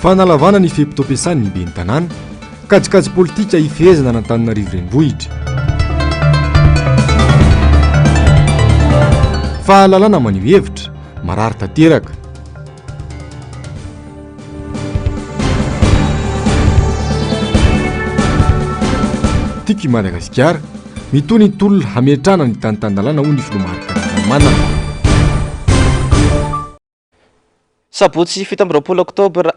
Fanalavana ny fihepitoam-piasan'ny ben'ny tanàna, kajikajy politika ifehezana n'Antananarivo renivohitra. Fahalalana maneho hevitra, marary tanteraka. Tiky i Madagasikara mitony ny tolona hametrana ny tanintany-dalàna hoy ny filomaharika Ravalomanana. Sabotsy 17 oktobra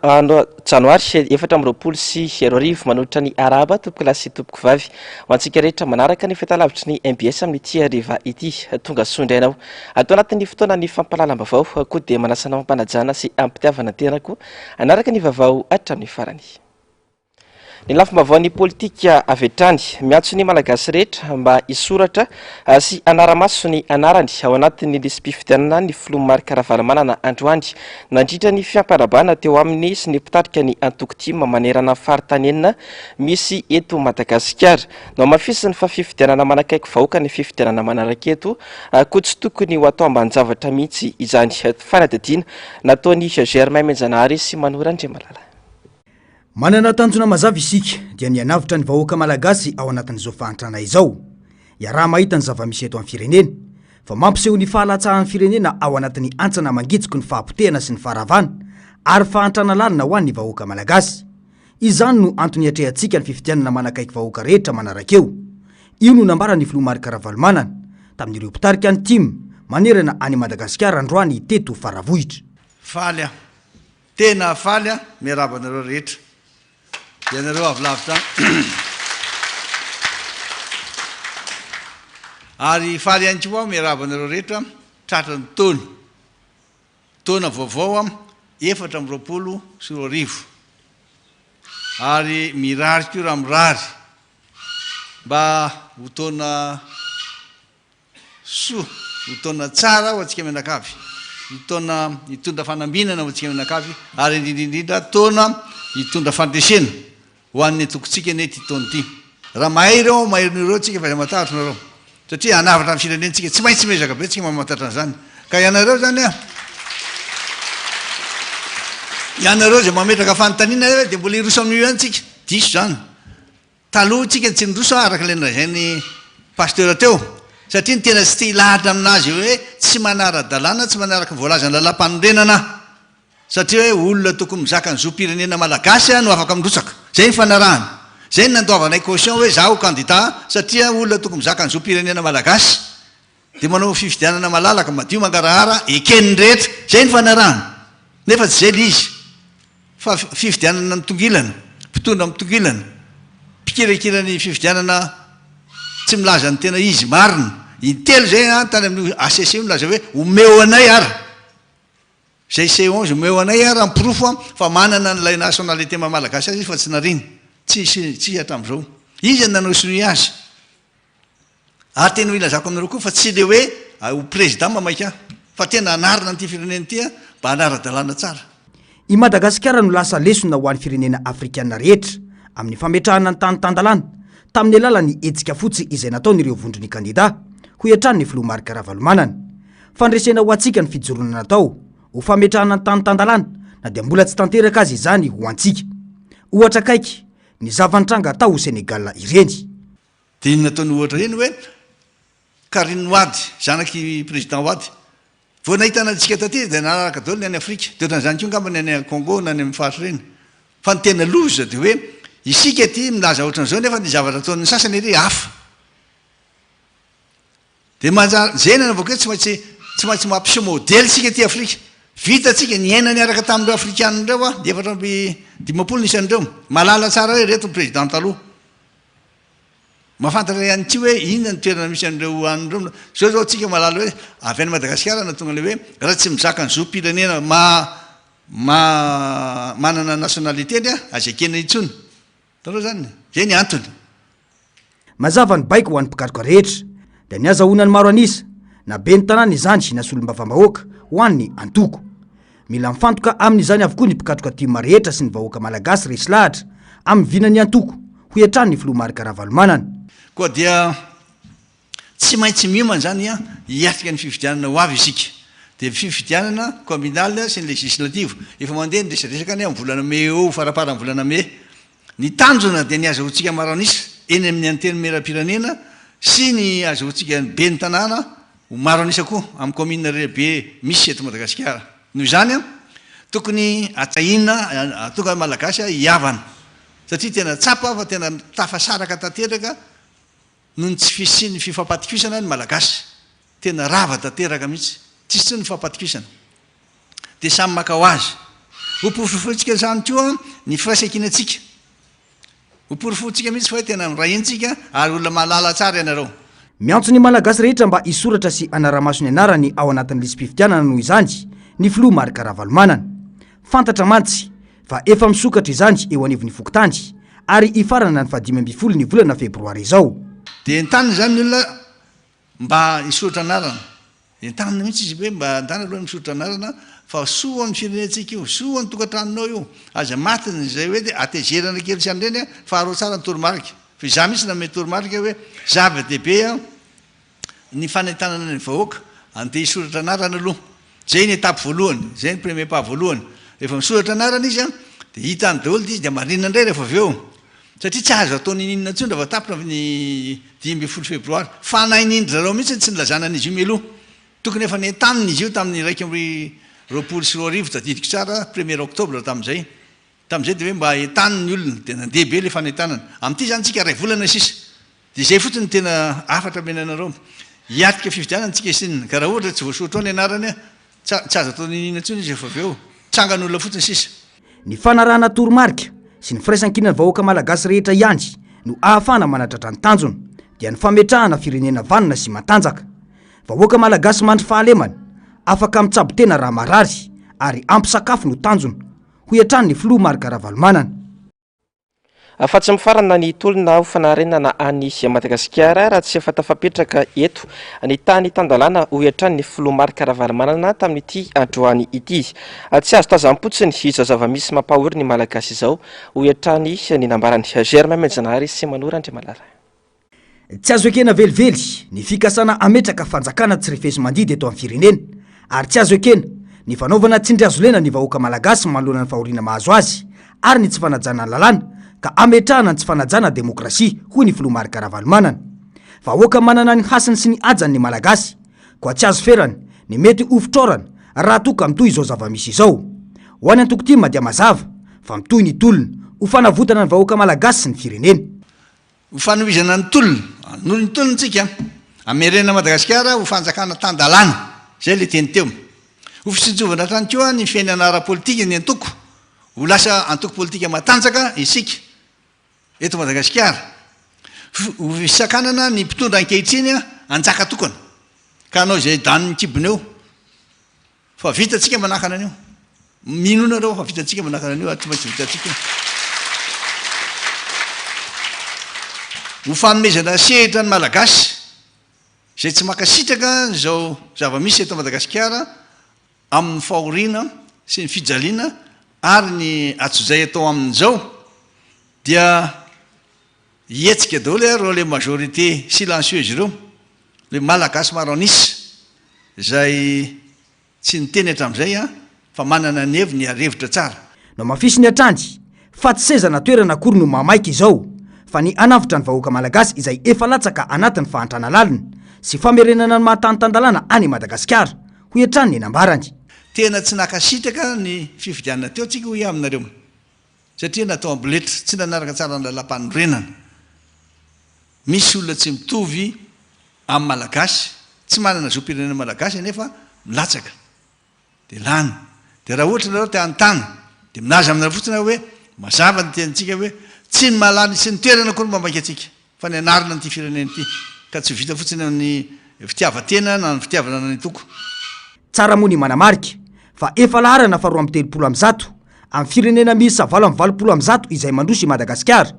janoary 2024 manohitra ny araba tompoko lahy sy tompoko vavy ho antsika rehetra manaraka ny fahitalavitry ny MBS amin'ity hariva ity tonga sondrainao atao anatin'ny fotoana ny fampahalalam-baovao koa dia manasana mampanajana sy ampitiavana tenako anaraka ny vaovao hatramin'ny farany. Ny lafim-baovao politika avy hatrany miantso ny malagasy rehetra mba hisoratra sy anaramaso ny anarany ao anatin'ny lisam-pifidianana ny filomaharika Ravalomanana androany nandritra ny fiampanarabana teo amin'ny sy ny mpitarika ny antokotima manerana faritany misy eto Madagasikara no mafisiny fa fifidianana manakaiky vahoaka ny fifidianana manaraka eto koa tsy tokony ho atao ambanin-javatra mihitsy izany fanadihadiana nataony Germain Menjanahary sy Manora Andriamalala. Manana tanjona mazava isika dia ny anavitra ny vahoaka malagasy ao anatin'izao fahantrana izao. Iaraha mahita ny zava-misy eto amin'ny firenena, fa mampiseho ny fahalatsahan'ny firenena ao anatin'ny antsana mangitsiko ny fahampotehana sy ny faharavana ary fahantrana lalina ho an'ny vahoaka malagasy. Izany no antony atrehantsika ny fifidianana manakaiky vahoaka rehetra manaraka eo. Io no nambarany filomaharika Ravalomanana tamin'ireo mpitarika ny tim manerana any Madagasikara androany teto faravohitra. Falya, tena falya miarabanareo rehetra. Ianareo avy lavitra ary faly ihany koa miarabanareo rehetra tratra ny taona vaovao 2024 ary mirary koa raha mirary mba ho taona soa, ho taona tsara ho antsika menakavy, ho taona hitondra fanambinana ho antsika menakavy ary indrindrindrindra taona hitondra fandresena ho an'ny tokontsika ny ty taona ty. Raha mahay ireo mahirin'ireo tsika fa matahotra nareo satria anavatra amin'ny firenentsika tsy maintsy mezaka be tsika mamatatra an'izany ka ianareo zany ianareo zay mametraka fanontaniana dia mbola iroso amin'io ihany tsika diso zany. Taloha tsika tsy niroso araka le nirazainy pasteur teo satria ny tena tsy tia lahatra aminazy hoe tsy manara-dalàna tsy manaraka voalazany lalam-panorenana satria hoe olona tokony mizaka ny zom-pirenena malagasy no afaka mirosaka. Zay ny fanarahany. Zay ny nandoavanay caution hoe zaho candidat satria olona tokony mizaka ny zom-pirenena malagasy dia manao fifidianana malalaka madio mangarahara eken'ny rehetra. Zay ny fanarahany. Nefa tsy zay izy fa fifidianana mitongilana, mpitondra mitongilana, mpikirakirany fifidianana tsy milaza ny tena izy marina. Intelo zay tany amin'ny ACC milaza hoe omeo anay ary. Zay C11 omeo anay ary ampirofo fa manana n'ilay nationalité malagasy azy fa tsy nariny. Tsy hatramin'izao. Izy nanao sinoy azy. Ary tena ilazako aminareo koa fa tsy le hoe ho président mamaika fa tena anarina an'ity firenena ity mba anara-dalàna tsara. I Madagasikara no lasa lesona ho an'ny firenena afrikanina rehetra amin'ny fametrahana ny tanintany-dalàna tamin'ny alalan'ny hetsika fotsy izay nataon'ireo vondrony kandida ho hiatran'ny filomaharika Ravalomanana. Fandresena ho antsika ny fijoroana natao ho fametrahana ny tanintany-dalàna na dia mbola tsy tanteraka azy izany ho antsika. Ohatra kaiky ny zavantranga atao ho Senegal ireny. Dia nataony ohatra ireny hoe Karim Wade, zanaky président Wade. Vao nahitana antsika taty dia nararaka daholo ny any Afrika. Dia ohatran'izany koa ngamba ny any Congo na ny amin'ny faritra ireny. Fa ny tena loza dia hoe isika ty milaza ohatran'izao nefa ny zavatra ataon'ny sasany ery hafa. Dia manjary zay ny avao koa tsy maintsy mampiseho modèle sika ty Afrika. Vita tsika ny aina niaraka tamin'ireo afrikanina ireo dia 720 isan'ireo. Malala tsara hoe reto ny président taloha. Mafantatra ihany tsy hoe inona ny toerana misy an'ireo an'ireo. Zao tsika malala hoe avy any Madagasikara na tonga le hoe raha tsy mizaka ny zom-pirenena manana nationalité azy akena intsony. Tarao zany. Zay ny antony. Mazava ny baiko ho an'ny mpikaroka rehetra dia ny azahoana ny maro anisa na ben'ny tanàna izany na solombavam-bahoaka ho an'ny antoko. Mila mifantoka amin'izany avokoa ny mpikatroka tima rehetra sy ny vahoaka malagasy resy lahatra amin'ny vinany antoko ho hiatran'ny filomaharika Ravalomanana. Koa dia tsy maintsy miomana zany hiatrika ny fifidianana ho avy isika. dia fifidianana communal sy ny législative efa mandeha ny resadresaka any amin'ny volana me eo farapara amin'ny volana me ny tanjona dia ny azahoantsika maroanisa eny amin'ny anteny meram-pirenena sy ny azahoantsika be ny tanàna ho maroanisa koa amin'ny commune lehibe misy eto Madagasikara. Noho izany a tokony atsahina atoka malagasy hiavana satria tena tsapa fa tena tafasaraka tanteraka noho ny tsy fisiany fifampatikisana ny malagasy tena rava tanteraka mihitsy tsisy tsy ny fifampatikisana dia samy maka ho azy hoporofotsika zany koa ny firaisan-kinatsika hoporofotsika mihitsy fa tena mirahintsika ary olona mahalala tsara ianareo. Miantso ny malagasy rehetra mba hisoratra sy anaramaso ny anarany ao anatin'ny lisam-pifidianana noho izany ny filoha Marc Ravalomanana. Fantatra mantsy fa efa misokatra izany eo anivon'ny fokontany ary hifarana ny 15 ny volana febroary izao. Dia entanina zany ny olona mba hisoratra anarana, entanina mihitsy izy hoe mba andana aloha misoratra anarana fa soa ny firenentsika io, soa ny tokantranonao io, aza matiny zay hoe dia atezerana kely sy an'ireny faharoa tsara ny toromarika. Fa izaho mihitsy name toromarika hoe zava-dehibe ny fanentanana ny vahoaka andeha hisoratra anarana aloha. Zay ny etape voalohany, zay ny premier pas voalohany. Rehefa misoratra anarana izy dia hita ny daholo izy dia marina indray rehefa avy eo. Satria tsy azo ataony ninona intsony rehefa tapitra ny 12 febroary. Fanahin'indry zareo mihitsy tsy nilazana an'izy io mialoha. Tokony efa nentanina izy io tamin'ny 2021 tadidiko tsara 1er octobre tamin'izay. Tamin'izay dia hoe mba entanina ny olona dia nandeha be ilay fanentanana. Amin'ity zany tsika ray volana sisa. Dia izay fotsiny tena afatra menanareo. Hiatika fifidianana tsika isinina. Ka raha ohatra tsy voasoratra ao ny anarany tsy azo ataony ninona intsony izy efa avy eo. Tsangan'olona fotsiny sisa. Ny fanarahana toromarika sy ny firaisan-kinana vahoaka malagasy rehetra ihany no ahafahana manatratra ny tanjona dia ny fametrahana firenena vanona sy matanjaka. Vahoaka malagasy mandry fahalemana afaka mitsabo tena raha marary ary ampisakafo no tanjona ho hiatrany ny filoha Marc Ravalomanana. Fa tsy mifarana ny tolona ho fanarenana any Madagasikara raha tsy efa tafapetraka eto ny tany tandalana ho hiatrany ny filoha Marc Ravalomanana tamin'ity androany ity. Tsy azo tazam-potsiny izao zava-misy mampahory ny malagasy izao ho hiatrany ny nambarany Germain Menjanary sy Manora Andriamalara. Tsy azo ekena velively ny fikasana ametraka fanjakana tsy refesy mandidy eto amin'ny firenena ary tsy azo ekena ny fanaovana tsindry azo lena ny vahoaka malagasy manoloana ny fahoriana mahazo azy ary ny tsy fanajana lalàna ka ametrahana ny tsy fanajana demokrasia hoy ny filoha Marc Ravalomanana. Vahoaka manana ny hasiny sy ny ajany ny malagasy koa tsy azo ferany ny mety hofitrorana raha toka mitoy izao zava-misy izao. Ho any an-tokotima dia mazava fa mitoy ny tolona ho fanavotana ny vahoaka malagasy sy ny firenena. Ho fanovizana ny tolona, noho ny tolontsika amerenana Madagasikara ho fanjakana tandalana, zay le teny teo. Ho fisonjovana hatrany koa ny fiainana ara-politika ny antoko, ho lasa antoko politika matanjaka isika eto Madagasikara. Ho fisakanana ny mpitondra ankehitriny anjaka tokana ka anao izay daniny kibony eo fa vitatsika manakana an'io. Minona reo fa vitatsika manakana an'io tsy maintsy vitatsika. Ho fanomezana sehatra ny malagasy izay tsy makasitraka izao zava-misy eto Madagasikara amin'ny fahoriana sy ny fijaliana ary ny atsozay atao amin'izao dia hietsika daholo reo le majorité silencieuse ireo le malagasy maro anisa izay tsy niteny hatramin'izay fa manana ny heviny arevitra tsara. No mafisy ny atrandy fa tsy sezana toerana akory no mamaika izao fa ny anavitra ny vahoaka malagasy izay efa latsaka anatin'ny fahantrana lalina sy famerenana ny mahatanitandalana any Madagasikara ho hiatrany ny nambarany. Tena tsy nakasitraka ny fifidianana teo tsika hoy aminareo satria natao amboletra tsy nanaraka tsara ny lalam-panorenana. Misy olona tsy mitovy amin'ny malagasy tsy manana zom-pirenena malagasy nefa milatsaka dia lany. Dia raha ohatra nareo te anontany dia minaza aminareo fotsiny hoe mazava ny tenitsika hoe tsy ny mahalany sy ny toerana koa no mamaika atsika fa ny anarina n'ity firenena ity ka tsy vita fotsiny amin'ny fitiavan-tena na ny fitiavana ny toko. Tsara moa ny manamarika fa efa laharana fa 230 amin'ny firenena misy 720 izay mandroso i Madagasikara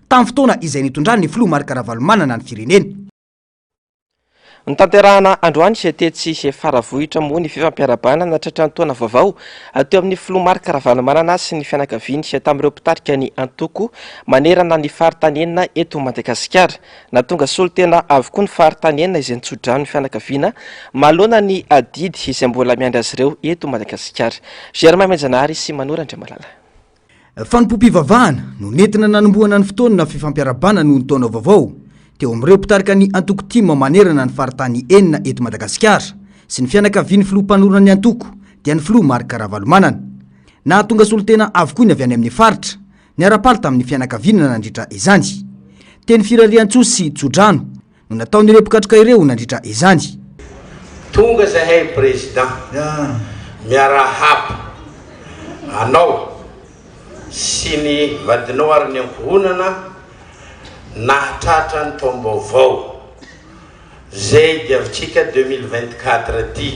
tamin'ny fotoana izay nitondrany ny filoha Marc Ravalomanana ny firenena. Ny tanterahana androany sy tetsy sy faravohitra moa ny fifampiarabana na tratrany taona vaovao teo amin'ny filomarika Ravalomanana sy ny fianakaviany sy tamin'ireo mpitarika ny antoko manerana ny faritany enina eto Madagasikara. Na tonga solotena avokoa ny faritany enina izay nitsodrano ny fianakaviana malona ny adidy izay mbola miandry azy ireo eto Madagasikara. Germain Menjanary sy Manora Andriamalala. Fanompom-pivavahana no nentina nanombohana ny fotoana fifampiarabana noho ny taona vaovao teo amin'ireo mpitarika ny antoko tima manerana ny faritany enina eto Madagasikara sy ny fianakaviany filoha-mpanorana ny antoko dia ny filomarika Ravalomanana. Nahatonga solotena avokoa ny avy any amin'ny faritra ny ara-paly tamin'ny fianakaviana nandritra izany. Teny Firarian-Tsoa sy Tsodrano no nataon'ireo mpikatroka ireo nandritra izany. Tonga zahay président miarahaba anao sy ny vadinao ary ny ankohonana nahatratra ny taom-baovao zay diavintsika 2024 ty.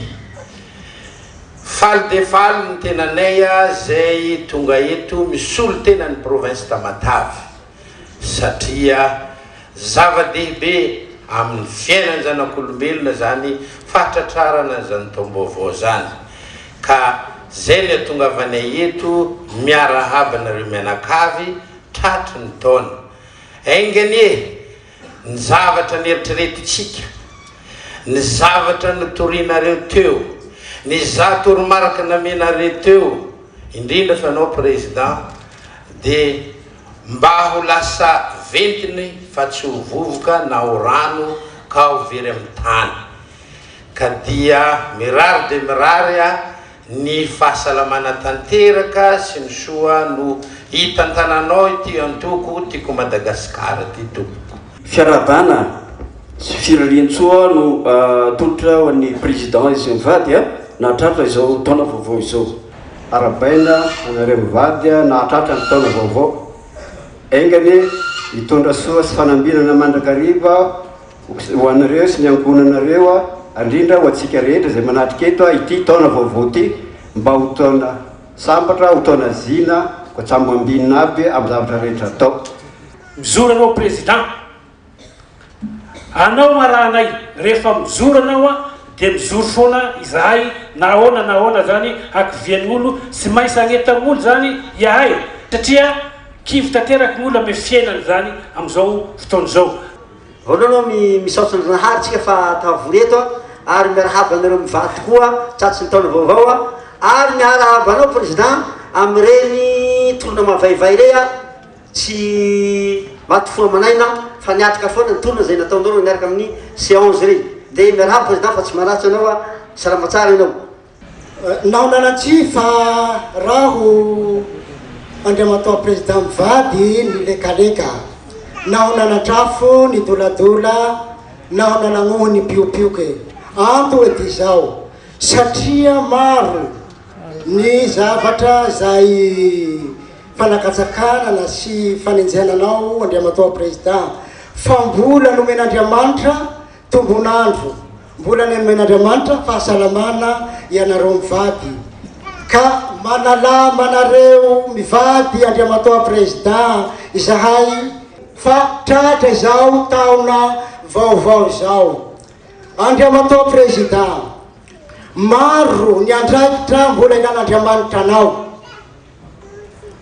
Faly de faly ny tenanay zay tonga eto misolo tena ny province Tamatavy satria zava-dehibe amin'ny fiainany zanak'olombelona zany fahatratrarana zany taom-baovao zany ka zay ny atongavanay eto miarahaba nareo mianakavy tratry ny taona. Enganie ny zavatra nieritreretitsika, ny zavatra notorinareo teo, ny zatoromaraka namenareo teo, indrindra fa anao président de mba ho lasa ventiny fa tsy ho vovoka na ho rano ka ho very amin'ny tany. Ka dia mirary de mirary ny fahasalamana tanteraka sy ny soa no hitantananao ity antoko tiako Madagasikara ty tompoko. Fiarabana sy Firarian-Tsoa no tolotra ho an'ny président izy mivady nahatratra izao taona vaovao izao. Arabaina anareo mivady nahatratra ny taona vaovao. Engany hitondra soa sy fanambinana mandrakariva ho anareo sy ny ankohonanareo andrindra ho antsika rehetra zay manatrika eto ity taona vaovao ty mba ho taona sambatra ho taona zina ko tsy ambambinina aby amin'ny zavatra rehetra atao. Mizoro anao président, anao marahanay rehefa mizoro anao dia mizoro foana izahay nahoana zany hakivian'ny olo sy maintsy agnetan'olo zany iahay satria kivy tanteraky ny olo ame fiainany zany amin'izao fotoana izao. Voalohany misaotra ny Zanaharitsika fa tavoreto ary miarahaba anareo mivady koa tratry ny taona vaovao ary miarahaba anao président amin'ireny tolona mavaivay rea tsy matofoa manaina fa niatrika foana ny tolona zay nataonao miaraka amin'ny séance reny dia miarahaba président fa tsy maratsy anao salama tsara ianao. Naonanatsy fa raho Andriamatoa président mivady ny lekaleka naho nanatrafo ny doladola naho nanagnoho ny piopioke anto ety zao satria maro ny zavatra zay fanakatsakanana sy fanenjehananao Andriamatoa président fa mbola nomen'Andriamanitra tombonandro mbola nomen'Andriamanitra fahasalamana ianareo mivady ka manalama nareo mivady Andriamatoa président izahay fa tratra izao taona vaovao izao. Andriamatoa président maro ny andraikitra mbola inan'Andriamanitra anao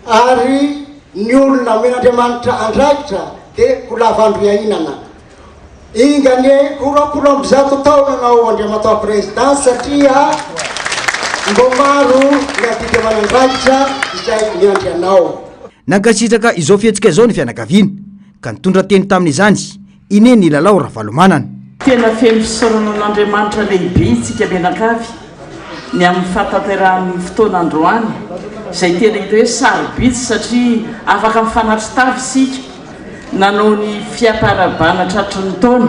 ary ny olona men'Andriamanitra andraikitra dia ho lavandro iainana ingane ho 20 taona anao Andriamatoa président satria mbo maro ny adidy manandraikitra izay miandry anao. Nankasitraka izao fietsika izao ny fianakaviana ka nitondra teny tamin'izany ine ny lalao Ravalomanana. Tena feno fisaorana n'Andriamanitra lehibe itsika mianakavy ny amin'ny fahatanterahany fotoana androany izay tena hita hoe sarobitsy satria afaka mifanatry tavy isika nanao ny fiaparabana tratry ny taona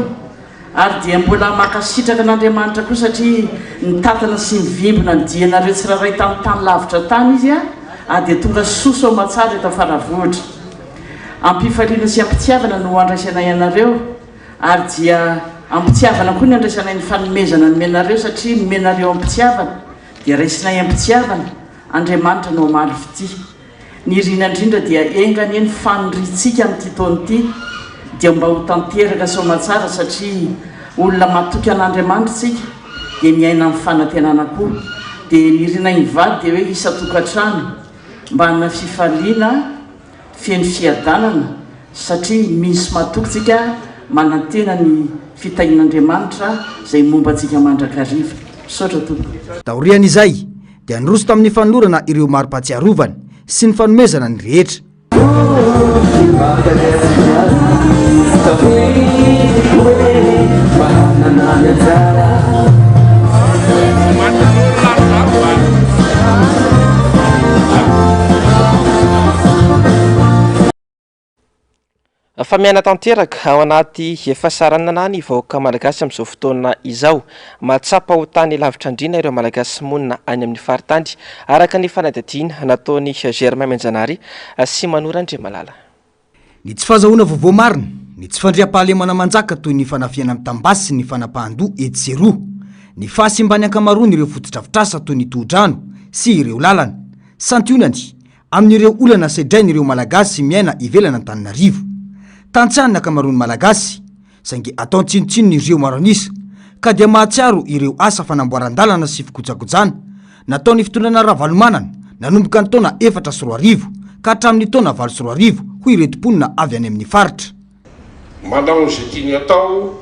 ary dia mbola mankasitraka n'Andriamanitra koa satria nitatana sy mivimbona ny dianareo tsiraray tamin'ny tany lavitra tany izy dia tonga soso ao matsara eto Faravohitra. Ampifaliana sy ampitiavana no andraisanay anareo ary dia ampitiavana koa ny andraisanay ny fanomezana ny menareo satria ny menareo ampitiavana dia raisinay ampitiavana Andriamanitra no omaly fity. Ny rina indrindra dia engany ny faniritsika amin'ity taona ity dia mba ho tanteraka sao matsara satria olona matoky an'andriamanitra tsika dia miaina amin'ny fanantenana koa dia nirina ivady dia hoe isatokantrano mba hana fifaliana feno fiadanana satria misy matokytsika manantena ny fitahin'andriamanitra izay momba antsika mandrakariva misaotra tompo. Taorian'izay dia niroso tamin'ny fanorana ireo maro-pahatsiarovany sy ny fanomezana ny rehetra. Fa miaina tanteraka ao anaty efasaranana ny vahoaka malagasy amin'izao fotoana izao, mahatsapa ho tany lavitra andrina ireo malagasy monina any amin'ny faritany araka ny fanadihadiana nataony Germain Manjanary sy Manora Andriamalala. Ny tsy fahazahoana vaovao marina, ny tsy fandriam-pahalemana manjaka toy ny fanafiana amin'ny tambasy sy ny fanapahan-doha etseroa, ny fahasimbany ankamaroany ireo fotodrafitrasa toy ny tohodrano sy ireo lalana, santionany amin'ireo olana sedrain'ireo malagasy miaina ivelana Antananarivo. Tantsanina ankamaroany malagasy saingy atao tsinotsino ireo maro anisa ka dia mahatsiaro ireo asa fanamboaran-dalana sy fikojakojana nataony fitondrana Ravalomanana nanomboka ny taona 4 ka hatramin'ny taona 20 ho ireto mponina avy any amin'ny faritra. Manao izay tiany atao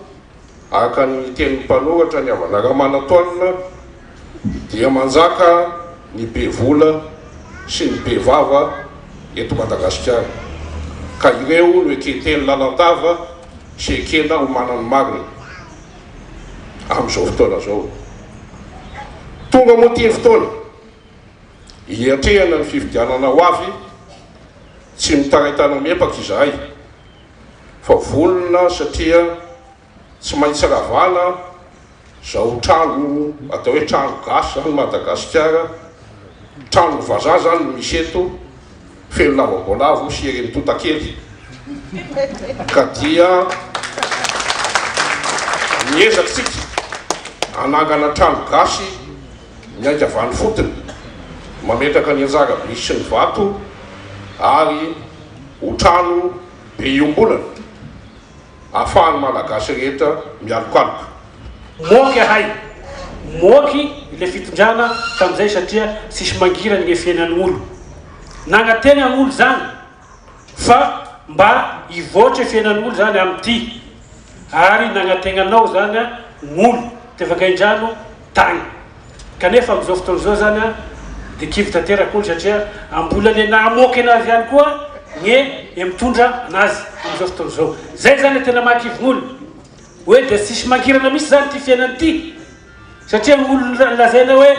aka ny teny mpanoratra ny avanaga-manatoanina dia manjaka ny be vola sy ny be vava eto Madagasikara. Ka ireo no eketeny lalantava sy ekena ho manany marina amin'izao fotoana zao. Tonga moa ty fotoana hiatrehana ny fividianana ho avy tsy mitaritana mepaka izahay fa volona satria tsy maintsy ravana zao trano atao hoe trano gasy zany Madagasikara, trano vazaha zany misy eto feno lavabolavo sy ireny totakely ka dia miezakitsika anangana trano gasy miainga avany fotony mametraka ny anjara misy sy ny vato ary ho trano be iombolana ahafahany malagasy rehetra mialokaloka. Moky ahay moky le fitondrana tamin'izay satria sisy mangirany ny fiainan'olo nagnatena n'olo zany fa mba hivoatra fiainan'olo zany amin'ity ary nagnatenanao zany n'olo tevakaindrano tany kanefa amin'izao fotoana zao zany dia kivy tanteraka olo satria ambola le namoky anazy ihany koa ny mitondra anazy amin'izao fotoana zao. Zay zany tena mahakivon'olo hoe dia sisy mangirana misy zany ty fiainan'ity satria olo lazaina hoe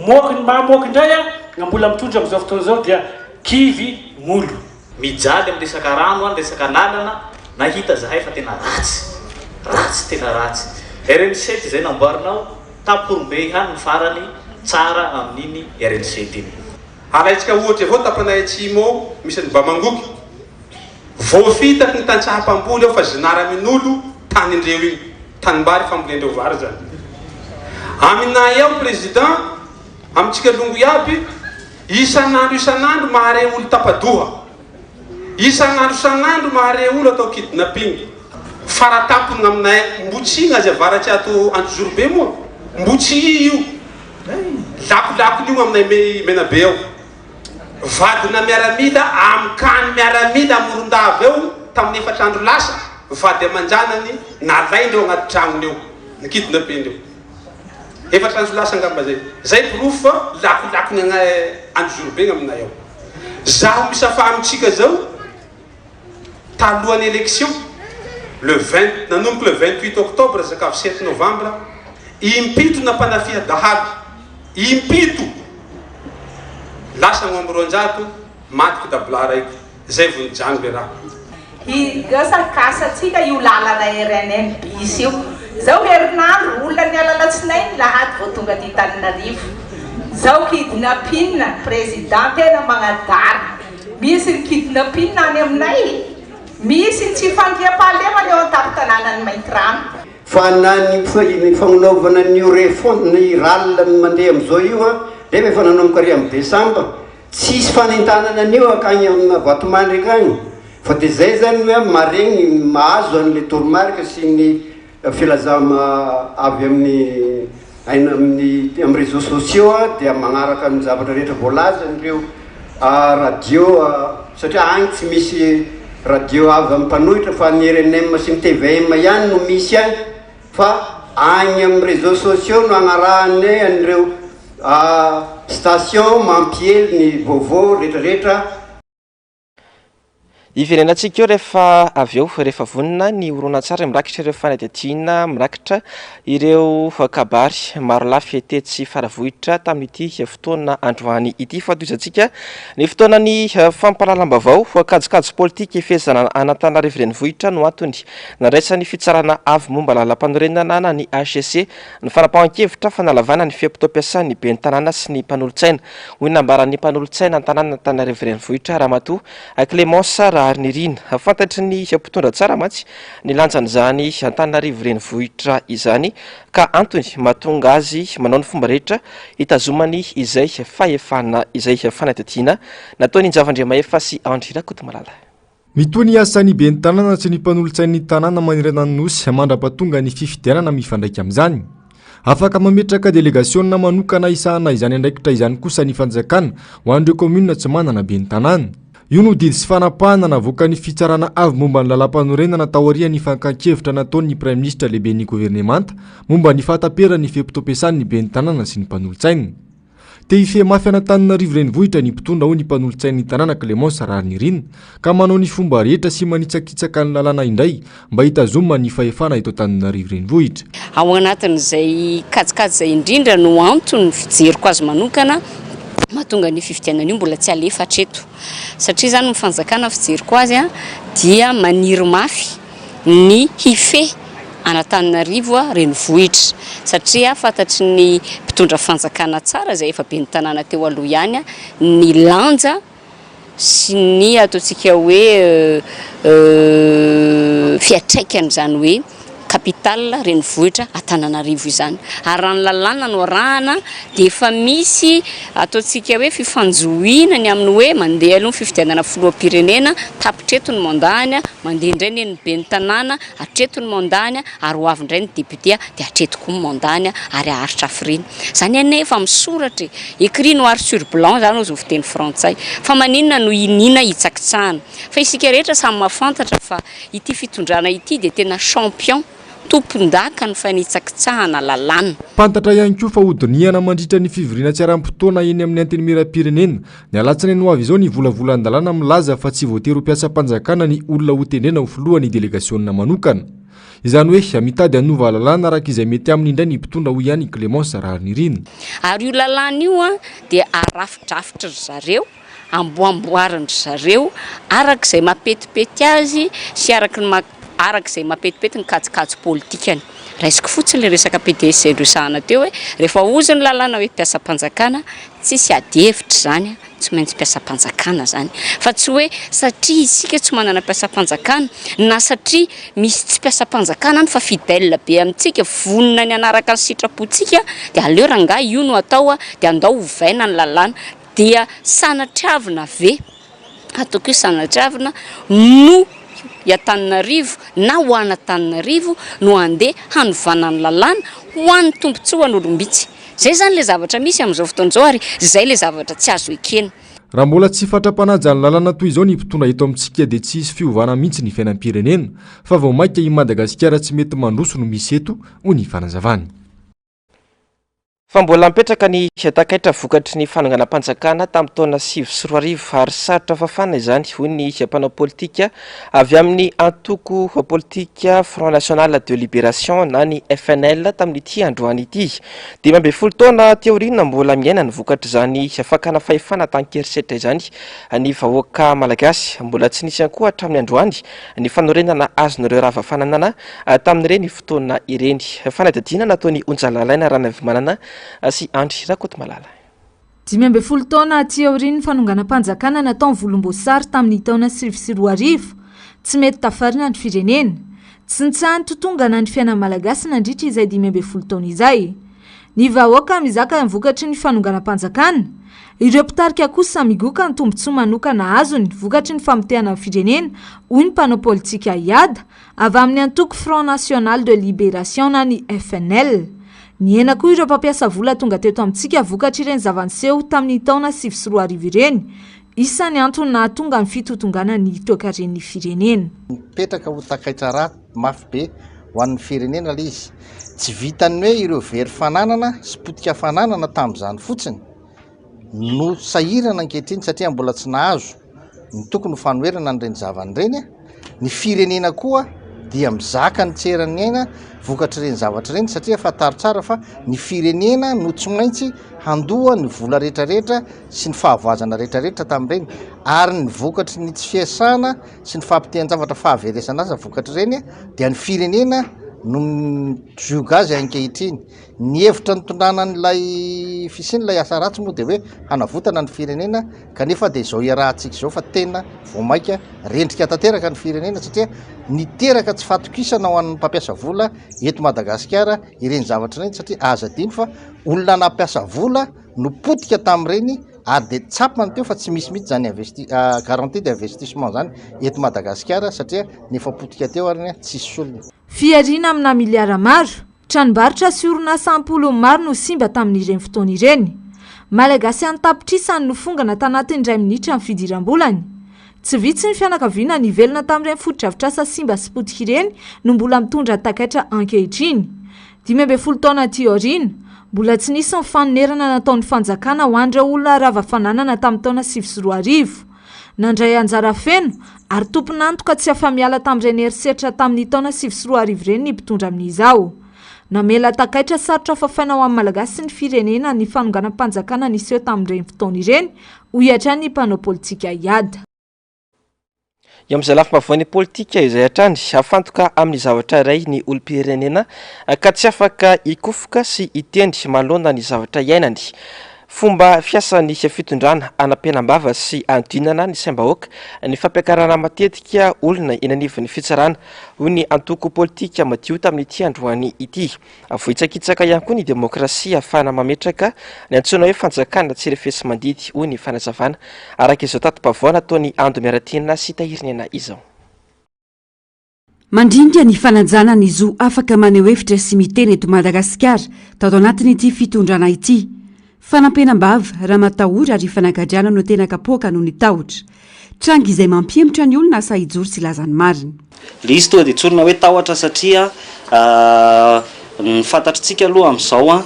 moky mahamoky indray nambola mitondra amin'izao fotoana zao dia kivy n'olo. Mijaly amin'ny resaka rano any resaka lalana nahita zahay fa tena ratsy tena ratsy. RN7 zay namboarinao taporombe hany ny farany tsara amin'iny RN7 iny. Alaitsika ohatry avao tapanay atsimo misy ny Bamangoky voafitaky ny tantsaha-pamboly ao fa zinara amin'olo tany indreo iny tanimbary fambolendreo vary zany. Aminay ao président amintsika longo iaby isan'andro mahare olo tapadoha, isan'andro mahare olo atao kidnapping. Faratampony aminay mbotsy azy avaratry ato Anjozorobe moa mbotsy io lakolakony io aminay Menabe ao vadina miaramila amikany miaramila amorondava eo tamin'ny 4 andro lasa vady amanjanany nalaindreo agnaty tragnony eo ny kidnapping eo 4 andro lasa angamba zay proof fa lakolakony Anjozorobe aminay ao. Zaho misafa amitsika zao talohan'ny élection le 20 nanomboka le 28 octobre zakavy 7 novembre impito nampanafia dahalo impito lasa ngomboronjato maty dabla raiky zay vonijany be raha gasakasatsika io lalana RNN bis io zao herinandro olona ny alalatsinainy lahady vao tonga ty Tananarivo zao kidnapping président tena magnadara misy ny kidnapping any aminay misy ny tsy fandriam-pahalema leo an-tapo-tanànany Maintirano. Fa na ny fagnanovana ny refond ny ralina mandeha amin'izao io dia efa nanomboka ary amin'ny Desambra tsisy fanentanana an'io akagny amin'ny Vatomandry akagny fa dia zay zany hoe maregny mahazo an'le toromarika sy ny filazama avy amin'ny aina amin'ny réseaux sociaux dia magnaraka ny zavatra rehetra voalaza ireo radio satria agny tsy misy radio avy amin'ny mpanohitra fa ny RNM sy ny TVM ihany no misy agny fa agny amin'ny réseaux sociaux no agnarahany an'ireo station mampiely ny vaovao rehetrarehetra. Iverenantsika eo rehefa avy eo rehefa vonina ny horonan-tsary mirakitra ireo fanadihadiana mirakitra ireo kabary maro lafy ety tsy faravohitra tamin'ity fotoana androany ity fatoizantsika ny fotoanany fampahalalam-baovao kajikajy politika efezana Antananarivo renivohitra no antony nandraisany fitsarana avy momba lalam-panorenana na ny HCC ny fanapahan-kevitra fanalavana ny fiampitoam-piasan'ny ben'ny tanàna sy ny mpanolontsaina hoy nambaran'ny mpanolontsaina an-tanàna Antananarivo renivohitra Ramatoa Clémence Arnirina fantatry ny mpitondra tsara mantsy ny lanjan'izany Antananarivo renivohitra izany ka antony mahatonga azy manao ny fomba rehetra hitazomany izay fahefana izay fanadihadiana nataony Njavandriamahefa sy Andry Rakotomalala. Mitoa ny asan'ny ben'ny tanàna sy ny mpanolontsain'ny tanàna manirana ny nosy mandrapatonga ny fifidianana mifandraika amin'izany. Afaka mametraka délégation manokana isahana izany andraikitra izany kosa ny fanjakana ho an'ireo commune tsy manana ben'ny tanàna. Io no didy sy fanapahana navoaka ny fitsarana avy momba ny lalam-panorenana taorian'ny fankan-kevitra nataon'ny Prime Ministre lehibe ny gouvernemanta momba ny fahataperany fiampitoam-piasan'ny ben'ny tanàna sy ny mpanolontsaina. Te hife mafy an'Antananarivo renivohitra ny mpitondra ho ny mpanolontsain'ny tanàna Clémence Arnirina ka manao ny fomba rehetra sy manitsakitsaka ny lalàna indray mba hitazoma ny fahefana eto Antananarivo renivohitra. Ao anatin'izay kajikajy izay indrindra no antony fijeriko azy manokana mahatonga ny fifidianana io mbola tsy alefa hatreto satria zany mifanjakana fijeriko azy dia maniry mafy ny hife Antananarivo renivohitra satria fantatry ny mpitondra fanjakana tsara izay efa ben'ny tanàna teo aloha ihany ny lanja sy ny ataontsika hoe fiatraikany zany hoe capitale renivohitra Antananarivo izany ary raha ny lalàna no arahana dia efa misy ataontsika hoe fifanjohiana ny amin'ny hoe mandeha aloha ny fifidianana filoham-pirenena tapitreto ny mandany mandeha indray ny ben'ny tanàna hatreto ny mandany ary ho avy indray ny député dia hatreto koa ny mandany ary aharitra afriny zany anefa misoratra écrit noir sur blanc zany ozy fiteny frantsay fa maninona no inina hitsakitsahana fa isika rehetra samy mahafantatra fa ity fitondrana ity dia tena champion tompon-daka ny fanitsakitsahana lalàna. Fantatra ihany koa fa hodiniana mandritra ny fivoriana tsy ara-potoana eny amin'ny antenimieram-pirenena ny alatsinainy ho avy izao ny volavolan-dalàna milaza fa tsy voatery ho mpiasa-panjakana ny olona ho tendrena ho filohan'ny délégation manokana. Izany hoe mitady hanova lalàna araka izay mety aminy indray ny mpitondra ho ihany Clémence Arnirina. Ary io lalàna io dia arafidrafitra zareo amboamboarindry zareo araka izay mapetipety azy sy araka izay mapetipety ny kajikajy politikany. Raisiko fotsiny le resaka PDS resahana teo hoe rehefa ozy ny lalàna hoe mpiasa-panjakana tsisy adihevitra zany tsy maintsy mpiasa-panjakana zany fa tsy hoe satria isika tsy manana mpiasa-panjakana na satria misy tsy mpiasa-panjakana fa fidèle be amintsika vonina ny anaraka ny sitrapontsika dia aleo rangahy io no atao dia andao hovaina ny lalàna dia sanatriavina ve ataoko hoe sanatriavina no Antananarivo na ho Antananarivo no andeha hanovana ny lalàna ho an'ny tombotsoa n'olombitsy. Zay zany le zavatra misy amin'izao fotoan'izao ary zay le zavatra tsy azo ekena. Raha mbola tsy fatra-panaja ny lalàna toy izao ny mpitondra eto amintsika dia tsy hisy fiovana mihitsy ny fiainam-pirenena fa vao maika i Madagasikara tsy mety mandroso no misy eto ho ny fanazavany. Fa mbola mipetraka ny takaitra vokatry ny fananganam-panjakana tamin'ny taona 2024 ary sarotra fafana izany hoy ny mpanao politika avy amin'ny antoko politika Front National de Libération na ny FNL tamin'ity androany ity. 12 taona teoriana mbola miaina ny vokatry izany fakana fahefana tan-kerisetra izany ny vahoaka malagasy mbola tsy nisy koa hatramin'ny androany ny fanorenana azon'ireo ravafananana tamin'ireny fotoana ireny. Fanadihadiana nataony Onjalalaina Ranavimanana sy Andry Rakotomalala. 12 taona aty aorian'ny fanonganam-panjakana nataony volomboasary tamin'ny taona 2024 tsy mety tafarina ny firenena tsy nitsahany totongana ny fiainana malagasy nandritra izay 12 taona izay. Ny vahoaka mizaka ny vokatry ny fanonganam-panjakana Ireo mpitarika kosa migoka ny tombontsoa manokana azony vokatry ny famotehana firenena hoy ny mpanao politika iada avy amin'ny antoko Front National de Libération na ny FNL. Ny ena koa ireo mpampiasa vola tonga teto amintsika vokatry ireny zavanseho tamin'ny taona 2024 ireny. Isan'ny antony nahatonga ny fitotongana ny toekaren'ny firenena. Mipetraka ho takaitra mafy be ho an'ny firenena ilay izy. Tsy vitany hoe ireo very fananana sy potika fananana tamin'izany fotsiny no sahirana ankehitriny satria mbola tsy nahazo ny tokony ho fanoherana an'ireny zavany ireny. Ny firenena koa dia mizaka ny tserany aina vokatry ireny zavatra ireny satria fataro tsara fa ny firenena no tsy maintsy handoa ny vola rehetrarehetra sy ny fahavoazana rehetrarehetra tamin'ireny ary ny vokatry ny tsy fiasana sy ny fampitehan-javatra fahaveresana azy vokatry ireny dia ny firenena no jiogazy ankehitriny. Ny hevitra ny tondrana n'ilay fisin'ilay asa ratsy moa dia hoe hanavotana ny firenena kanefa dia izao iarahantsika izao fa tena vao maika rendrika tanteraka ny firenena satria niteraka tsy fatokisana ho an'ny mpampiasa vola eto Madagasikara ireny zavatra ireny satria aza adino fa olona nampiasa vola no potika tamin'ireny ary dia tsapany teo fa tsy misy mihitsy zany garantie d'investissement zany eto Madagasikara satria nefa potika teo ary tsisy solony. Fiarina amina miliara maro, tranombarotra sy orinasa ampolo maro no simba tamin'ireny fotoana ireny. Malagasy an-tapitrisany no fongana tanatin'ny 2 minitra amin'ny fidiram-bolany. Tsy vitsy ny fianakaviana nivelona tamin'ireny fototra-avitrasa simba sy potika ireny no mbola mitondra takaitra ankehitriny. 12 taona ty aoriana, mbola tsy nisy ny fanonerana nataon'ny fanjakana ho an'ireo olona rava fananana tamin'ny taona 2024. Nandray anjara feno ary tompon'antoka tsy afa-miala tamin'ireny herisetratra tamin'ny taona 2024 ireny ny mpitondra amin'izao. Namela takaitra sarotra fafaina ho amin'ny malagasy sy ny firenena ny fanonganam-panjakana niseho tamin'ireny fotoana ireny hoy hatrany ny mpanao politika iada. Io amin'izay lafim-bavoan'ny politika izay hatrany afantoka amin'ny zavatra iray ny olom-pirenena ka tsy afaka ikofoka sy itendry manoloana ny zavatra iainany. Fomba fiasan'ny fitondrana anam-pianam-bava sy andinana ny saim-bahoaka ny fampiakarana matetika olona eny anivon'ny fitsarana hoy ny antoko politika madio tamin'ity androany ity. Vohitsakitsaka ihany koa ny demokrasia ahafahana mametraka ny antsoina hoe fanjakana tsy refesy mandidy hoy ny fanazavana araka izao tatim-pavaona ataon'ny Ando Miaratena sy Tahirinena izao. Mandrinika ny fananjana ny zo afaka maneho hevitra sy miteny eto Madagasikara tao anatin'ity fitondrana ity. Fanampenam-bava raha matahory ary fanangadriana no tena kapoaka noho ny tahotra. Tranga izay mampiemotra ny olona asa hijoro sy lazany marina. Le izy toa dia tsorina hoe tahotra satria ny fantatritsika aloha amin'izao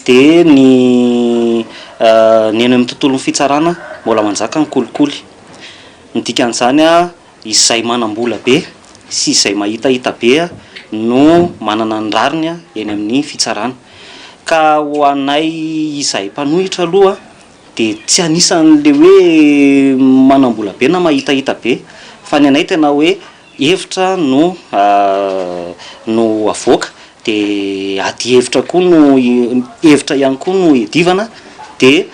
dia ny eny amin'ny tontolon'ny fitsarana mbola manjaka ny kolikoly. Ny dikan'izany izay manam-bola be sy izay mahitahita be no manana ny rariny eny amin'ny fitsarana. Ka ho anay izay mpanohitra aloha dia tsy anisan'le hoe manam-bola be na mahitahita be fa ny anay tena hoe hevitra no avoaka dia ady hevitra koa no hevitra ihany koa no edivana dia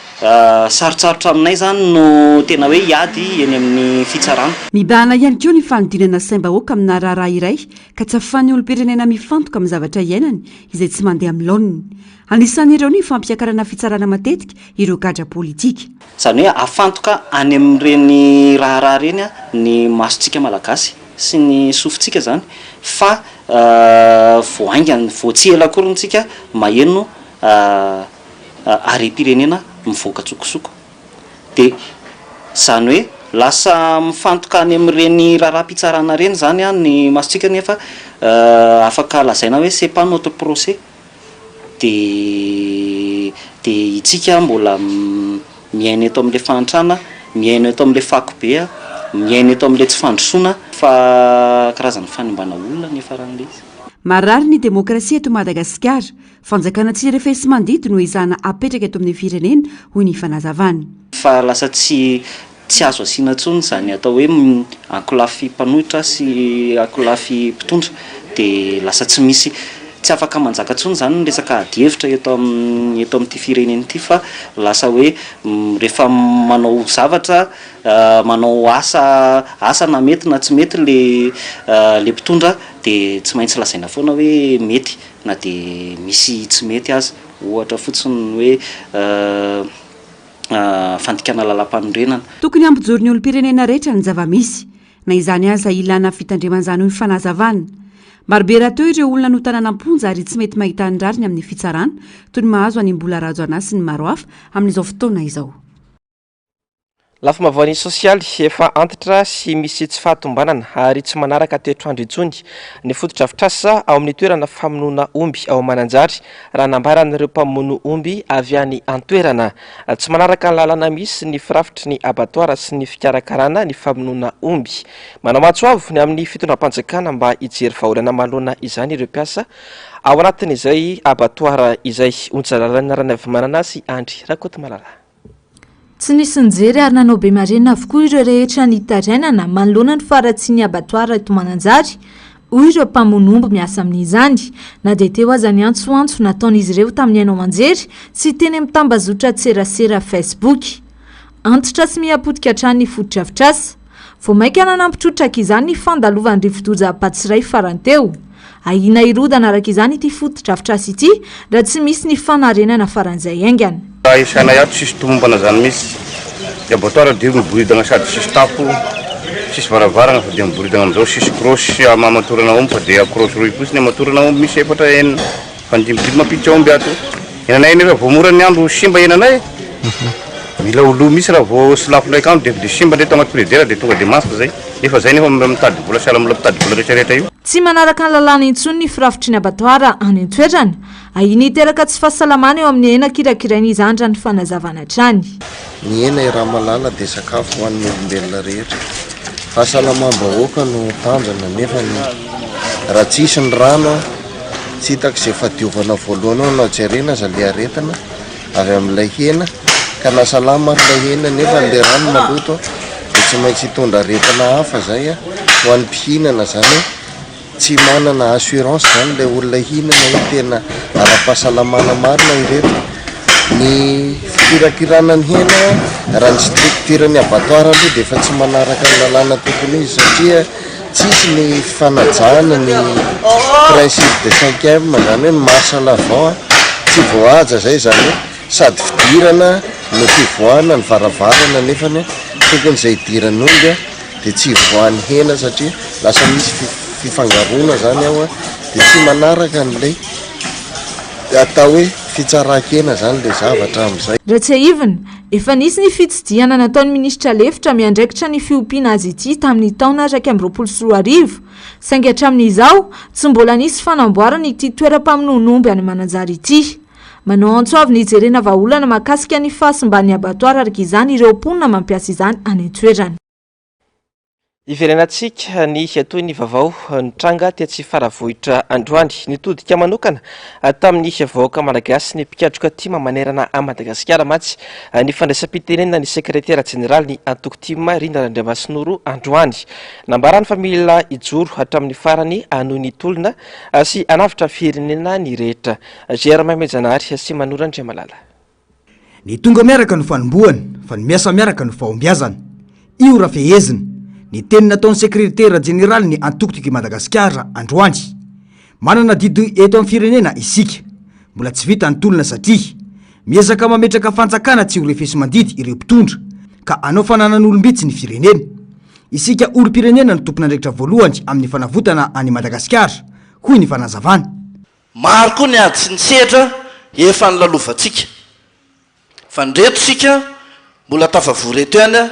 sarotsarotra aminay zany no tena hoe hiady eny amin'ny fitsarana. Mibahana ihany koa ny fanodinana saim-bahoaka amina raharaha iray ka tsy ahafahan'ny olom-pirenena mifantoka amin'ny zavatra iainany izay tsy mandeha amin'ny laoniny. Anisan'ireo ny fampiakarana fitsarana matetika ireo gadra politika. Izany hoe afantoka any amin'ireny raharaha reny ny masontsika malagasy sy ny sofintsika zany fa voaingany voatsy ela korontsika maheno harem-pirenena mivoaka tsokosoko. Dia izany hoe lasa mifantoka any amin'ireny raharaha-pitsarana reny zany ny masontsika nefa afaka lazaina hoe c'est pas notre procès. Dia itsika mbola miaina eto amin'ilay fahantrana, miaina eto amin'ilay fakobe, miaina eto amin'ilay tsy fandrosoana fa karazana fanimbana olona ny faran'ilay izy. Marary ny demokrasia eto Madagasikara, fanjakana tsy refesy mandidy no izana apetraka eto amin'ny firenena hoy ny fanazavana. Fa lasa tsy azo asiana intsony zany atao hoe ankolafy mpanohitra sy ankolafy mpitondra dia lasa tsy misy. Tsy afaka manjaka intsony zany ny resaka ady hevitra eto amin'ity firenena ity fa lasa hoe rehefa manao zavatra manao asa na mety na tsy mety le mpitondra dia tsy maintsy lazaina foana hoe mety na dia misy tsy mety azy ohatra fotsiny hoe fandikana lalam-panorenana. Tokony ampijoro ny olom-pirenena rehetra ny zava-misy na izany aza ilana fitandriman'izany hoy fanazavana. Marobe raha teo ireo olona no tanànam-ponja ary tsy mety mahita ny rariny amin'ny fitsarana toy ny mahazo any mbola rajo anazy sy ny maro hafa amin'izao fotoana izao. Lafa mavony sosialy efa antitra sy misy tsy fahatombanana ary tsy manaraka toetrandro intsony ny fotodrafitrasa ao amin'ny toerana famonoana omby ao Mananjary raha nambaran'ireo mpamono omby avy any an-toerana. Tsy manaraka ny lalana misy ny firafitry ny abatoara sy ny fikarakarana ny famonoana omby. Manao matsoavo ny amin'ny fitondram-panjakana mba hijery vahaolana maloana izany ireo mpiasa ao anatin'izay abatoara izay onjalalana Ranavy Mananasy Andry Rakotomalala. Tsy nisy nijery ary nanao be marina avokoa ireo rehetra nitarainana manoloana ny faratsiany abatoara eto Mananjary hoy ireo mpamono omby miasa amin'izany. Na dia teo aza ny antsoantso nataon'izy ireo tamin'ny hainao anjery sy teny amin'ny tambazotra tserasera Facebook. Antitra sy miapotika hatrany ny fotodrafitrasa. Vao maika nanampitrotraka izany ny fandalovan'ny rivodoja Apatsiray farany teo. Ahina irodana araka izany ity fotodrafitrasa ity raha tsy misy ny fanarenana faran'izay aingana. Isana iato sisy tomombana zany misy dia abatoara dia miboridana sady sisy tapo sisy varavarana fa dia miboridana amin'izao sisy krosy amatorana omby fa dia krosy roy posiny amatorana omby misy efatra enina fa ndimidimy mampiditra omby ato. Henanay nefa vao mora ny andro simba henanay mila olo misy raha vao silafo ndraiky andro dia simba ndraiky anaty frizidera dia tonga dia masaka zay nefa zay nefa mitady vola sahala mila mitady vola rehetrarehetra io. Tsy manaraka ny lalàna intsony ny firafitry ny abatoara any an-toerana. Ahiny hiteraka tsy fahasalamana eo amin'ny hena kirakirainy izany raha ny fanazavana hatrany. Ny hena raha malala dia sakafo ho an'ny olombelona rehetra. Fahasalamam-bahoaka no tanjana nefa raha tsisy ny rano tsy hitako izay fadiovana voalohany na jerena aza ilay aretana avy amin'ilay hena ka nasalama ilay hena nefa ilay rano maloto dia tsy maintsy hitondra aretana hafa zay ho an'ny mpihinana zany tsy manana assurance zany ilay olona hinana hoe tena ara-pahasalamana marina ireto. Ny fikirakirana ny hena raha ny tsy doktirany abatoara aloha dia efa tsy manaraka ny lalàna tokony izy satria tsisy ny fanajana ny principe de 5e zany hoe ny marsala avant tsy voahaja zay zany hoe sady fidirana no fivoahana ny varavarana nefany tokony izay idirany omby dia tsy voahan'ny hena satria lasa misy fifangarona zany ao dia tsy manaraka n'ilay atao hoe fitsaran-kena zany ilay zavatra amin'izay. Raha tsy haivina, efa nisy ny fitsidiana nataon'ny minisitra Lefitra miandraikitra ny fiompiana azy ity tamin'ny taona 2024 saingy hatramin'izao tsy mbola nisy fanamboarana ity toeram-pamonoana omby any Mananjary ity. Manao antsoavy ny jerena vahaolana mahakasika ny fahasimban'ny abatoara araka izany ireo mponina mampiasa izany any an-toerana. Iverenantsika ny toy ny vaovao ny tranga tia tsy faravohitra androany nitodika manokana tamin'ny vahoaka malagasy ny mpikadroka tima manerana a Madagasikara matsy ny fandraisam-pitenenina ny sekretera jeneraly ny Antokotima Rindra Andriamasinoro androany. Nambarany fa mila ijoro hatramin'ny farany noho ny tolona sy anavitra firenena ny rehetra. Germain Mejanary sy Manora Andriamalala. Ny tonga miaraka no fanombohany fa ny miasa miaraka no fahombiazana. Io raha fehezina ny teny nataon'ny sekretera jeneraly ny Antokotika Madagasikara androany. Manana didy eto amin'ny firenena isika. Mbola tsy vita ny tolona satria miezaka mametraka fanjakana tsy ho refesy mandidy ireo mpitondra ka anao fananan'olombitsy ny firenena. Isika olom-pirenena no tompon'andraikitra voalohany amin'ny fanavotana any Madagasikara hoy ny fanazavana. Maro koa ny ady sy ny sehatra efa nilalovantsika. Fa ndreto sika mbola tafavory eto ihany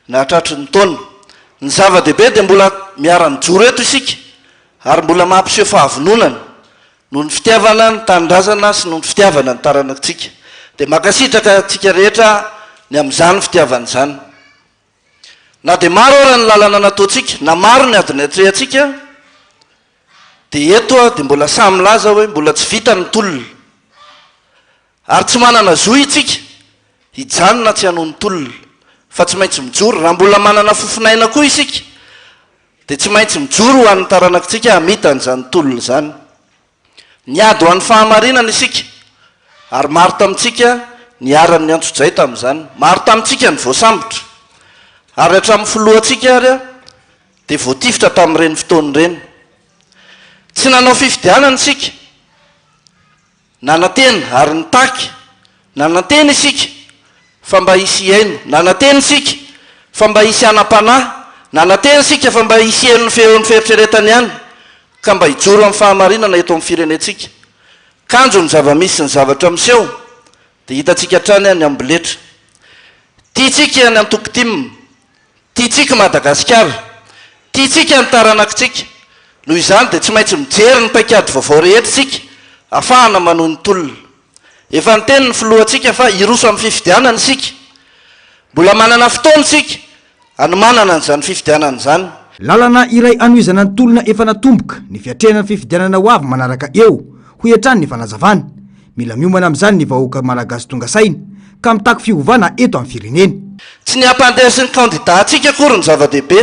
na hatratry ny taona. Ny zava-dehibe dia mbola miara-mijoro eto isika ary mbola mampiseho fahavononana noho ny fitiavana ny tanindrazana sy noho ny fitiavana ny taranakitsika. Dia makasitraka antsika rehetra ny amin'izany fitiavana izany. Na dia maro raha ny lalana nataontsika na maro ny adiny atrehantsika dia eto dia mbola samy laza hoe mbola tsy vita ny tolona ary tsy manana zohy itsika hijanona tsy hanohy ny tolona fa tsy maintsy mijoro raha mbola manana fofinaina koa isika dia tsy maintsy mijoro ho an'ny taranakitsika hamita an'izany tolona izany. Niady ho an'ny fahamarinana isika ary maro tamintsika niaran'ny antsojay tamin'izany, maro tamintsika ny voasambotra ary hatramin'ny filohantsika ary dia voatifitra tamin'ireny fotoana ireny. Tsy nanao fifidianana isika, nanantena ary nitaky, nanantena isika fa mba hisy aino nanateny sika fa mba hisy anam-panahy nanateny sika fa mba hisy eno ny feon'ny feritreretany ihany ka mba hijoro amin'ny fahamarinana eto amin'ny firenetsika kanjo ny zava-misy ny zavatra miseho dia hitantsika hatrany any amin'ny boletra tiatsika any Antokotimina tiatsika Madagasikara tiatsika ny taranakitsika noho izany dia tsy maintsy mijery ny paikady vaovao rehetra sika ahafahana manohy ny tolona efa nyteny ny filohantsika fa hiroso amin'ny fifidianana isika mbola manana fotoana sika anomanana an'izany fifidianana izany lalana iray anohizana ny tolona efa natomboka ny fiatrehana ny fifidianana ho avy manaraka eo ho etrany ny fanazavana mila miomana amin'izany ny vahoaka malagasy tonga saina ka mitako fiovana eto amin'ny firenena tsy ny ampandesy ny kandida atsika akory ny zava-dehibe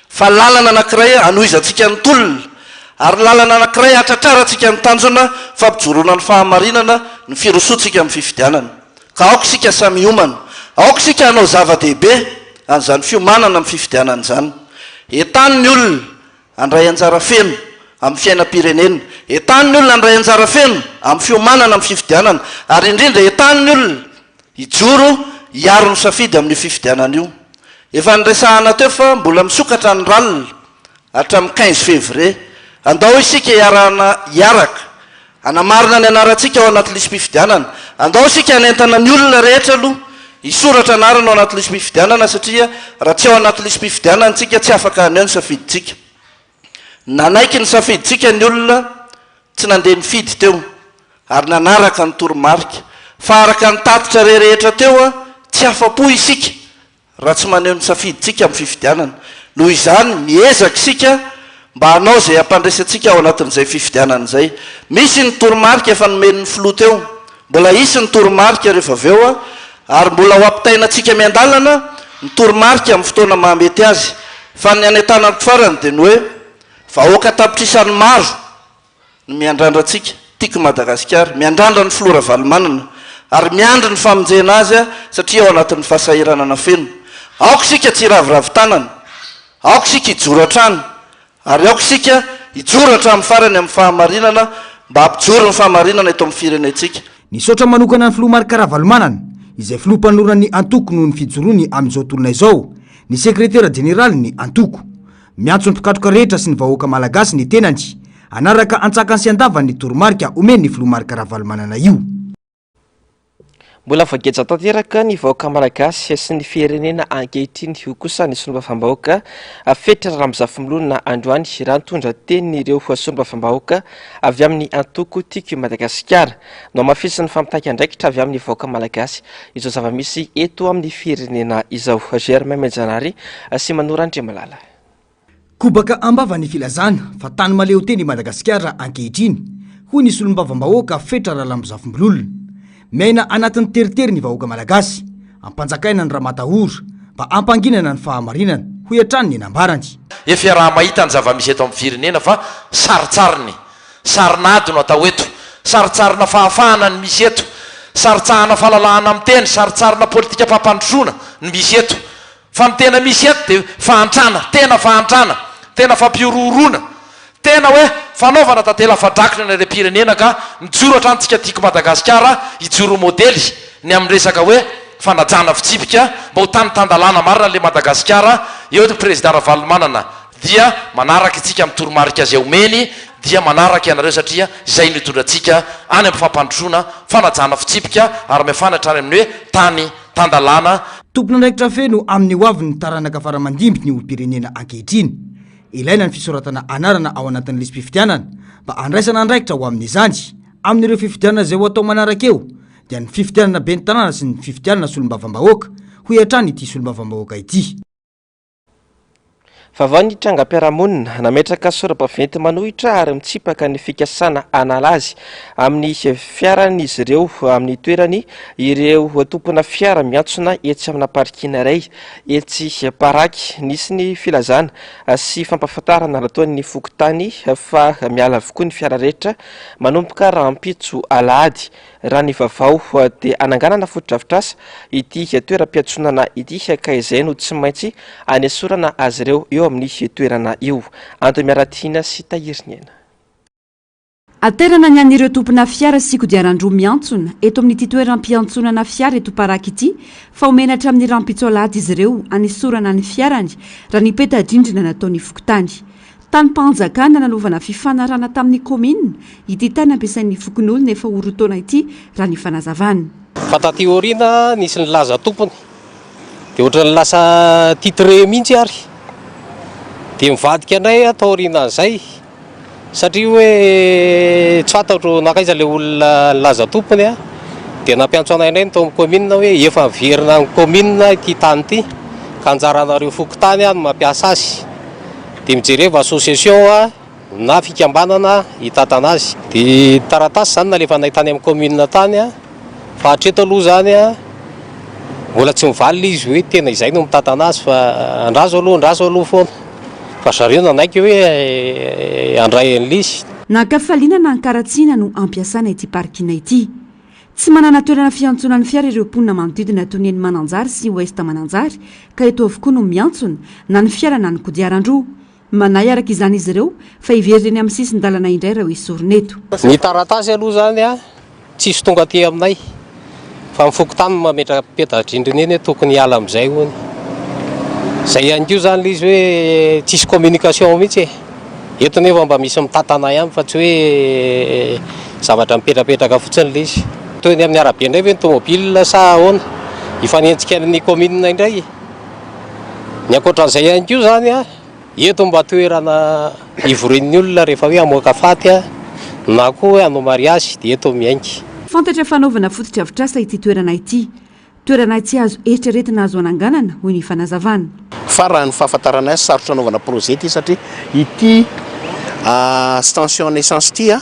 fa lalana anankiray anohizantsika ny tolona ary lalana anankiray atratrarantsika ny tanjona fampijoroana ny fahamarinana ny firosoantsika amin'ny fifidianana ka aoka sika samy homana aoka sika hanao zava-dehibe an'izany fiomanana amin'ny fifidianana izany etany ny olona andray anjara feno amin'ny fiainam-pirenena etany ny olona andray anjara feno amin'ny fiomanana amin'ny fifidianana ary indrindra etany ny olona hijoro hiaro ny safidy amin'ny fifidianana io efa nyresahana teo fa mbola misokatra ny ralina hatramin'ny 15 février andao isika hiaraka anamarina ny anarantsika ao anaty lisy mpifidianana andao isika hanentana ny olona rehetra aloha hisoratra anarana ao anaty lisy mpifidianana satria raha tsy ao anaty lisy mpifidianana tsika tsy afaka haneo ny safiditsika nanaiky ny safiditsika ny olona tsy nandeha mifidy teo ary nanaraka ny toromarika fa araka ny tatitra rehetra teo a tsy afa-po isika raha tsy maneo ny safiditsika amin'ny fifidianana noho izany miezaka isika mba hanao zay ampandresantsika ao anatin'izay fifidianana izay misy ny toromarika efa nomeny ny filoha teo mbola isy ny toromarika rehefa avy eo a ary mbola ho ampitainantsika miandalana ny toromarika amin'ny fotoana mahamety azy fa ny anetana ny farany dia ny hoe vahoaka tapitrisany maro ny miandrandratsika tiako Madagasikara miandrandra ny filora valomanana ary miandry ny famonjena azy a satria ao anatin'ny fahasahiranana feno aoka sika tsy raviravy tanana aoka sika hijoro hatrany ary aoka sika hijoro hatramin'ny farany amin'ny fahamarinana mba hampijoro ny fahamarinana eto amin'ny firenetsika nisaotra manokana ny filoha Marc Ravalomanana izay filoha mpanorany Antoko noho ny fijoroany amin'izao tolona izao ny sekretera jeneraly ny Antoko miantso ny mpikatroka rehetra sy ny vahoaka malagasy ny tenany anaraka antsakany sy andavany ny toromarika omeny ny filoha Marc Ravalomanana io mbola voageja tanteraka ny vahoaka malagasy sy ny firenena ankehitriny io kosa ny solombavam-bahoaka Fetra Ramozafimolona androany raha nitondra teny ireo solombavam-bahoaka avy amin'ny Antoko tiako Madagasikara no mafisy ny famitaka andraikitra avy amin'ny vahoaka malagasy izao zava-misy eto amin'ny firenena izao Germain Menjanary sy Manorandre Malala kobaka ambava ny filazana fa tany maleo teny Madagasikara ankehitriny hoy ny solombavam-bahoaka Fetra Ramozafimolona miaina anatin'ny teritery ny vahoaka malagasy ampanjakaina ny rahamatahora mba ampanginana ny fahamarinana ho hatrany ny nambarany efa raha mahita ny zava-misy eto amin'ny firenena fa saritsariny sarinady no atao eto saritsarina fahafahana ny misy eto saritsahana fahalalahana amin'ny teny saritsarina politika fampandrosoana ny misy eto fa ny tena misy eto dia fahantrana tena fampiororona tena hoe fanaovana tantela fadrakina ny repirenena ka mijoro hatrantsika tiako Madagasikara hijoro modely ny amin'ny resaka hoe fanajana fitsipika mba ho tany-tandalana marina le Madagasikara eo président Ravalomanana dia manaraka itsika amin'ny toromarika azy omeny dia manaraka ianareo satria izay nitondrantsika any amin'ny fampandrosoana fanajana fitsipika ary mefana hatrany amin'ny hoe tany tandalana tompona andraikitra feno amin'ny hoavy ny taranaka faramandimby ny olo-pirenena ankehitriny ilaina ny fisoratana anarana ao anatin'ny lisy mpifidianana mba andraisana andraikitra ho amin'izany amin'ireo fifidianana izay ho atao manaraka eo dia ny fifidianana be ny tanàna sy ny fifidianana solombavam-bahoaka ho hatrany ity solombavam-bahoaka ity Vavao ny trangam-piarahamonina nametraka sora-baventy manohitra ary mitsipaka ny fikasana anala azy amin'ny fiaran'izy ireo amin'ny toerany ireo tompona fiara miantsona etsy amina parkina iray etsy Paraky nisy ny filazana sy fampahafantarana nataon'ny fokotany fa miala avokoa ny fiara rehetra manomboka rahampitso alahady raha ny vavao dia ananganana fotodrafitrasa ity toeram-piantsonana ity ka izay no tsy maintsy anesorana azy ireo eo amin'ny toerana io Anto Miaratina sy Tahiriniena alterana ny an'ireo tompona fiara sy kodiarandroa miantsona eto amin'ity toeram-piantsonana fiara eto paraky ity fa omenatra amin'ny rampitsolady izy ireo anisorana ny fiarany raha ny petadrindrina nataony fokotany tany mpanjakana nanovana fifanarana tamin'ny komina ity tany ampiasain'ny fokon'olona efa orotaona ity raha ny fanazavana fa taty orina nisy ny laza tompony dia ohatra ny lasa titre mihitsy ary dia mivadika anay atao orinan'izay satria hoe tsy fantatro nakaiza le olona laza tompony a dia nampiantso anay indray ny tao amin'ny komina hoe efa miverina ny komina ity tany ity ka anjaranareo fokotany a no mampiasa azy dia mijereva association a na fikambanana hitatana azy dia taratasy zany nalefa nay tany amin'ny komina tany a fa hatreto aloha zany a mbola tsy mivalina izy hoe tena izay no mitatana azy fa andrazo aloha foana fa zareo nanaiky hoe andray an'lizy nankafaliana na ankaratsiana no ampiasana ity parkina ity tsy manana toerana fiantsonan'ny fiara ireo mponina manodidina toy ny eny Mananjary sy Ouest Mananjary ka eto avokoa no miantsona na ny fiara na ny kodiarandroa manay araka izany izy ireo fa iveriny amin'ny sisin-dalana indray raha isorina eto ny taratasy aloha zany a tsisy tonga aty aminay fa mifokotany mametraka petadrindrina eny tokony hiala amin'izay hoany zay ihany koa zany izy hoe tsisy communication mihitsy eto nefa mba misy mitatana ihany fa tsy hoe zavatra mipetrapetraka fotsiny le izy toy ny amin'ny arabe indray hoe ny tomobile sa ahoana ifanentsika ny komina indray ny ankoatran'izay ihany koa zany a eto mba toerana ivorin'ny olona rehefa hoe amoaka faty a na koa hoe hanao mariazy dia eto miaingy fantatra fanaovana fototra avitrasa ity toerana ity toerana tsy azo eritreretina azo ananganana hoy ny fanazavana fa raha ny fahafantarana azy sarotra anaovana projet ity satria ity station naissance ity a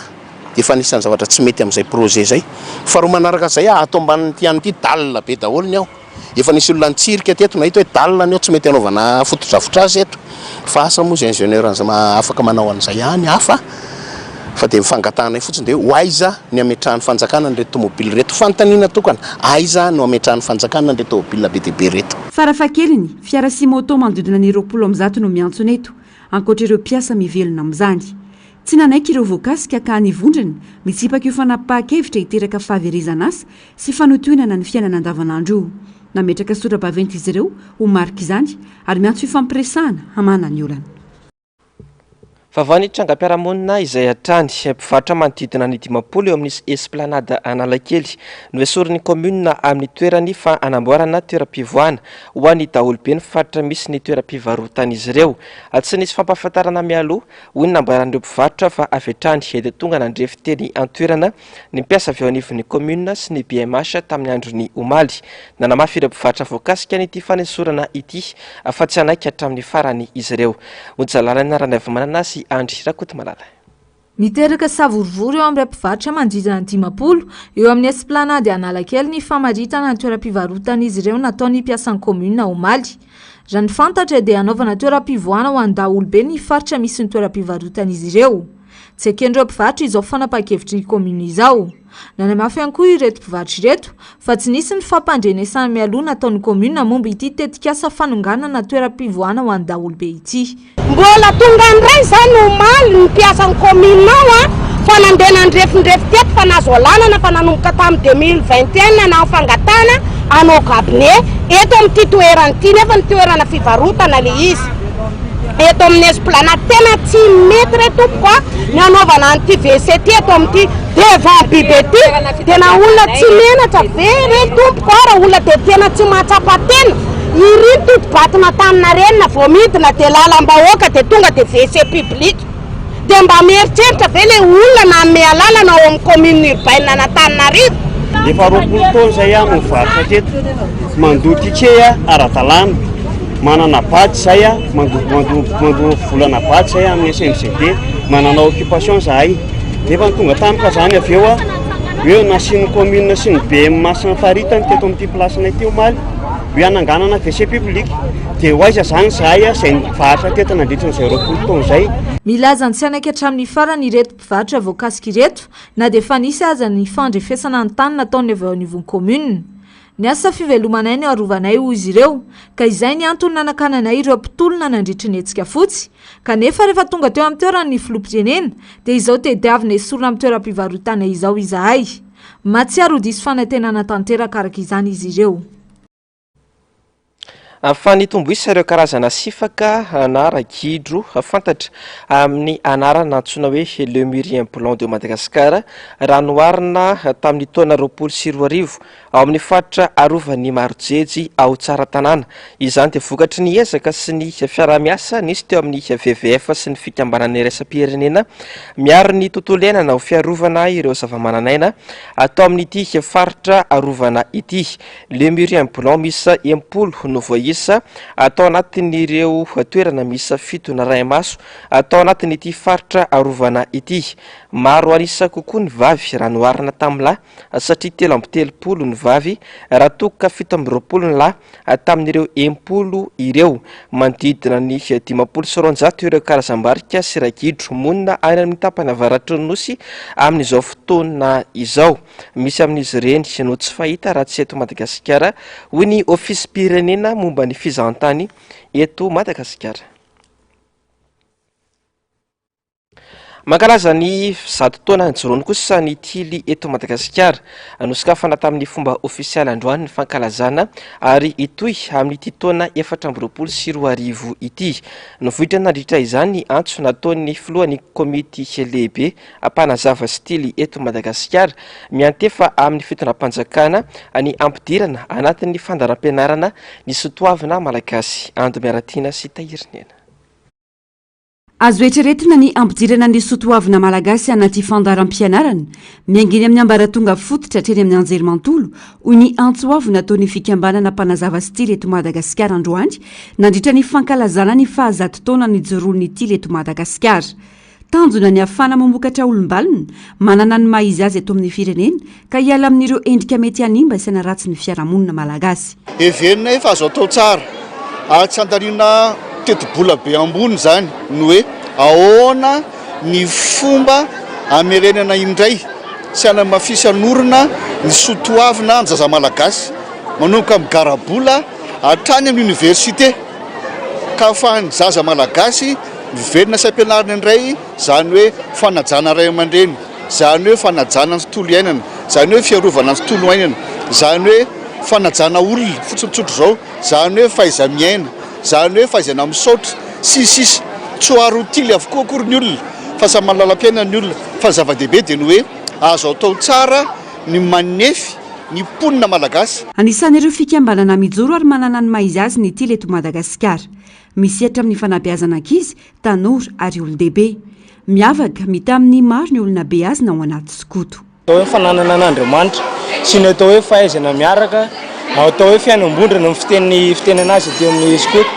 dia efa anisan'ny zavatra tsy mety amin'izay projet zay fa roa manaraka zay ato ambanin'ity any ity dalina be daholo ny ao efa nisy olona nitsirika teto nahita hoe dalina ny ao tsy mety anaovana fotodrafotra azy eto fa asa moa zay ingénieur afaka manao an'izay ihany hafa fa dia mifangatanay fotsiny dia aiza ny ametrahan'ny fanjakana ny reto tomobily reto fanontaniana tokana aiza no ametrahan'ny fanjakana ny reto tomobily be dia be reto farafahakeliny fiara sy moto manodidina ny 20 no miantsona eto ankoatra ireo mpiasa mivelona amin'izany tsy nanaiky ireo voakasika ka nivondrina mitsipaka io fanapahakevitra hiteraka fahaverizana asa sy fanotoinana ny fiainana andavanandro nametraka sora-baventy izy ireo ho marika izany ary miantso fifampiresahana hamana ny olana Favany trangam-piarahamonina izay hatrany mpivarotra manodidina ny 10 eo amin'ny esplanade Analakely no esoriny commune amin'ny toerany fa anamboarana toeram-pivoahana ho an'ny daholobe ny mpivarotra misy ny toeram-pivarotana izy ireo. Tsy nisy fampahafantarana mialoha hoy ny nambaran'ireo mpivarotra fa avy hatrany dia tonga nandrefy teny an-toerana ny mpiasa avy ao anivon'ny commune sy ny BMH tamin'ny andron'ny omaly. Nanamafy ireo mpivarotra voakasika n'ity fanesorana ity fa tsy anaiky hatramin'ny farany izy ireo. Onjalalana ranavy sy Andry Rakoto Malala. Miteraka savorovory eo amin'ireo mpivarotra manodidina ny 10 eo amin'ny esplanade Analakely ny famaritana ny toeram-pivarotana izy ireo nataony mpiasan'ny commune omaly. Raha ny fantatra dia anaovana toeram-pivoahana ho an'ny daholobe ny faritra misy ny toeram-pivarotana izy ireo. Tsy eken'ireo mpivarotra izao fanapakevitry ny commune izao. Nanamafy ihany koa ireto mpivarotra ireto fa tsy nisy ny fampandrenesana mialoha nataon'ny commune momba ity tetikasa fanonganana toeram-pivoahana ho an'ny daholobe ity. Mbola tonga ndray zany omaly ny mpiasan'ny commune ao fa nandeha nandrefindrefy teto fa nazo alanana fa nanomboka tamin'ny 2021 na fangatana anao cabinet eto amin'ity toerana ity nefa ny toerana fivarotana le izy. Eto amin'ny esplanade tena tsy mety reto tompoko ny anaovana an'ity VCT eto amin'ity devant bibety tena olona tsy menatra be reto tompoko raha olona dia tena tsy mahatsapa tena iry totobatina tanina renina vao midina dia lalam-bahoaka dia tonga dia WC public dia mba mieritreritra ve le olona nanome lalana ao amin'ny commune urbaine Antananarivo. Efa 20 taona zay aho mivarotra teto mandoty ike ara-dalàna manana baty zay mandoa volana baty zay amin'ny SNCD manana occupation zahay nefa tonga tampoka zany avy eo hoe nasin'ny commune sy ny BMH ny faritany teto amin'ity placenay ity omaly hoe ananganana WC public dia hoaiza zany zahay zay nivarotra teto nandritra n'izay 20 taona zay. Milaza ny tsy anaiky hatramin'ny farany ireto mpivarotra voakasika ireto na dia fa nisy aza ny fandrefesana ny tany nataony avy ao anivon'ny commune. Ny asa fivelomanay ny arovanay hoy izy ireo ka izay ny antony nanakananay ireo mpitolona nandritry ny hetsika fotsy kanefa rehefa tonga teo amin'ny toeran'ny filoham-pirenena dia izao tediavina esorina amin'ny toeram-pivarotana izao izahay. Matsiaro diso fanantenana tanteraka araka izany izy ireo. Fa nitomboisa ireo karazana sifaka na ragidro fantatra amin'ny anarana antsoina hoe le murien blanc de Madagascar raha noharina tamin'ny taona 2024 ao amin'ny faritra arovan'ny Marojejo ao Tsaratanàna. Izany dia vokatry ny ezaka sy ny fiarahamiasa nisy teo amin'ny WWF sy ny fikambanana iraisam-pirenena miaro ny tontolo iainana ho fiarovana ireo zavamananaina atao amin'ity faritra arovana ity. Le murien blanc misy 10 no voaisa atao anatin'ireo toerana misy fitona ray maso atao anatin'ity faritra arovana ity. Maro anisa kokoa ny vavy raha noharina tamin'lahy satria 3 ny vavy raha toka 7 ny lahy tamin'ireo 10 ireo. Manodidina ny 500 ireo karazam-barika sy ragidro monina any amin'ny tapany avaratry ny nosy amin'izao fotoana izao. Misy amin'izy ireny no tsy fahita raha tsy eto Madagasikara hoy ny ofisy pirenena momba ny fizahantany eto Madagasikara. Mankalaza ny 100 taona nijoroany kosa ny tily eto Madagasikara nosokafana tamin'ny fomba ofisialy androany ny fankalazana ary itoy amin'ity taona 2024 ity. Novohitra nandritra izany antso nataon'ny filohan'ny komity lehibe ampanazava stily eto Madagasikara miantefa amin'ny fitonam-panjakana ny ampidirana anatin'ny fandaram-pianarana ny soatoavina malagasy. Ando Miaratina sy Tahirinena. Azo eritreretina ny ampidirana ny soatoavina malagasy anaty fandaram-pianarana miangeny amin'ny ambaratonga fototra hatreny amin'ny anjerimantolo hoy ny antsoavo nataon'ny fikambanana mpanazava stily eto Madagasikara androany nandritra ny fankalazana ny fahazato taona nijoroan'ny tily eto Madagasikara. Tanjona ny afana mamokatra olombalona manana ny maha izy azy eto amin'ny firenena ka hiala amin'ireo endrika mety hanimba sy ratsy ny fiarahamonina malagasy. Heverina efa azo atao tsara tsy andaniana teti-bola be ambony zany no hoe ahoana ny fomba amerenana indray sy ana mafisan'orina ny soatoavina ny zaza malagasy manomboka amin'ny garabola hatrany amin'ny université ka ahafahan'ny zaza malagasy miverina sy ampianarina indray zany hoe fanajana ray aman-dreny, zany hoe fanajana ny tontolo iainana, zany hoe fiarovana ny tontolo iainana, zany hoe fanajana olona fotsotsotra zao, zany hoe fahaiza-miaina, zany hoe fahaizana misaotra sisisy tsoaro tily avokoa akory ny olona fa samy malalam-piainana ny olona fa zava-dehibe dia ny hoe azo atao tsara ny manefy ny mponina malagasy. Anisan'ireo fikambanana mijoro ary manana ny maha izy azy ny tily eto Madagasikara. Misehatra amin'ny fanabeazana ankizy, tanora ary olon-dehibe. Miavaka mita amin'ny maro ny olona be azy na ao anaty skoto. Atao hoe fananana an'Andriamanitra sy ny atao hoe fahaizana miaraka, atao hoe fianambondrina amin'ny fitenana azy teo amin'ny skoto.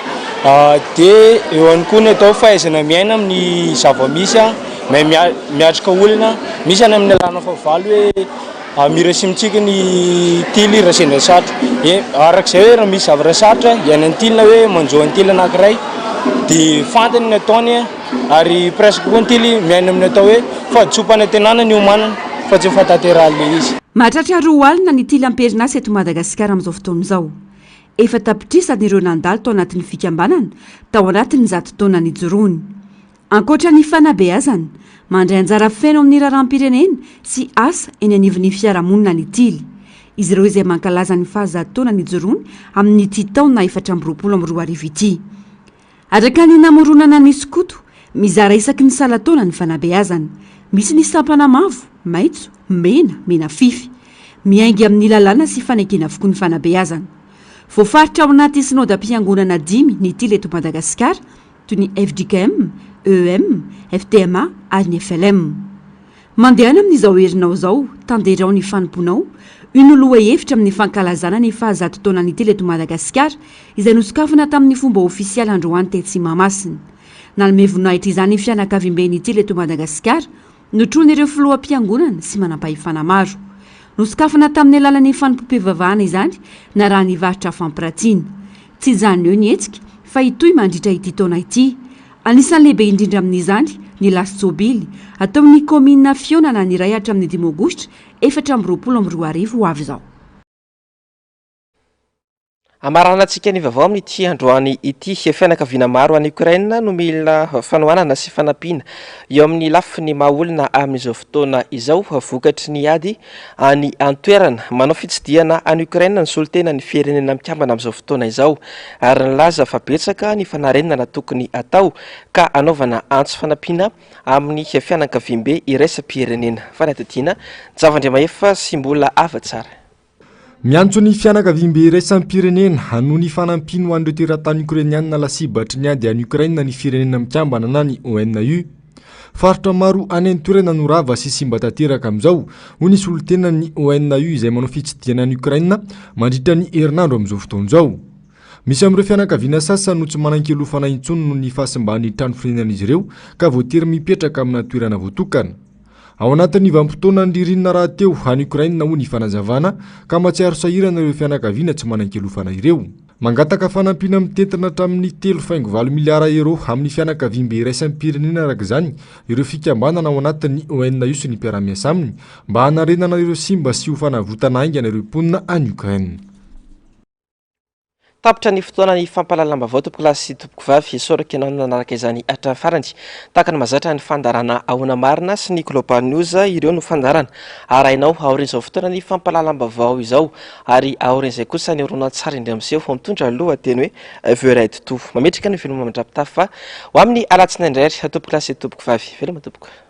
Dia eo ihany koa ny atao fahaizana miaina amin'ny zava-misy, miatrika olona, misy any amin'ny alàna fahavalo hoe mira simitsika ny tily raha sendra sarotra. Arak'izay hoe raha misy zavatra sarotra iainan'ny tilina hoe manjoa ny tily anankiray dia fantany ny ataony ary presque koa ny tily miaina amin'ny atao hoe fahadisompana tenana ny omanana fa tsy fahatanterahale izy. Mahatratra roa alina ny tily amperinasa eto Madagasikara amin'izao fotoana izao. Efa tapitrisany ireo nandalo tao anatin'ny fikambanana tao anatin'ny 100 taona nijoroany. Ankoatra ny fanabeazana, mandray anjara feno amin'ny raharam-pirenena sy asa eny anivon'ny fiarahamonina ny tily. Izy ireo izay mankalaza ny fahazato taona nijoroany amin'ity taona 2024 ity. Araka ny namoronana ny skoto, mizara isaky ny salan-taona ny fanabeazana. Misy ny sampana mavo, maitso, mena fify. Miaingy amin'ny lalàna sy fanekena avokoa ny fanabeazana. Voafaritra ao anaty sinodam-piangonana 10 ny tily eto Madagasikara toy ny FDKM, EM, FTMA ary ny FLM. Mandehana amin'izao herinao izao, tanderao ny fanomponao, ino loha hevitra amin'ny fankalazana ny fahazato taona ny tily eto Madagasikara izay nosokafana tamin'ny fomba ofisialy androany tety Mahamasina. Nalome voninahitra izany ny fianakaviam-be ny tily eto Madagasikara, notroan'ireo filoham-piangonana sy manam-pahefana maro. Nosokafana tamin'ny alalan'ny fanompom-pivavahana izany na raha nivarotra fampiratiana. Tsy izany eo ny hetsika fa itoy mandritra ity taona ity. Anisan'ny lehibe indrindra amin'izany ny lasy-tsôbily atao amin'ny komina fionana ny iray hatramin'ny 5 Aogositra 2024 ho avy izao. Amaranantsika ny vaovao amin'ity androany ity fianakaviana maro any Ukraine no mila fanohanana sy fanampiana eo amin'ny lafiny mahaolona amin'izao fotoana izao vokatry ny ady any antoerana manao fitsidiana any Ukraine ny solitena ny firenena mikambana amin'izao fotoana izao ary nilaza fa betsaka ny fanarenana tokony atao ka anaovana antso fanampiana amin'ny fianakaviam-be iraisam-pirenena fanatitiana Javandriamaefa sy mbola ava tsara. Miantso ny fianakaviam-be iraisam-pirenena hanao ny fanampino an'ireo teratany Ukrainiana lasibatry ny ady any Ukraine ny firenena mikambana na ny ONU. Faritra maro any an-toerana no rava sy simba tanteraka amin'izao ho ny solitena ny ONU izay manao fitsidiana any Ukraine mandritra ny herinandro amin'izao fotoana izao. Misy amin'ireo fianakaviana sasany no tsy manan-kelofana intsony noho ny fahasimban'ny trano firenenan'izy ireo ka voatery mipetraka amina toerana voatokana. Ao anatin'ny vanim-potoana ny ririnina raha teo any Ukraine ho ny fanazavana ka mahatsiaro sahirana ireo fianakaviana tsy manan-kelofana ireo. Mangataka fanampiana mitentina hatramin'ny 3.4 miliara euro amin'ny fianakaviam-be iraisam-pirenena araka izany ireo fikambanana ao anatin'ny ONU sy ny mpiara-miasa aminy mba hanarenana ireo simba sy ho fanavotana aingana ireo mponina any Ukraine. Tapitra ny fotoana ny fampalalam-baovao tompoko lahy sy tompoko vavy soraka ianao nanaraka izany hatrafarany tahaka ny mazatra ny fandarana ahona marina sy ny Global News ireo no fandarana arahinao aorin'izao fotoana ny fampalalam-baovao izao ary aorin'izay kosa ny orona tsara indray amin'seho fa mitondra lohateny hoe Veray Totoa mametraka ny veloma mandrapitafa ho amin'ny alatsinaindray tompoko lahy sy tompoko vavy veloma tompoko.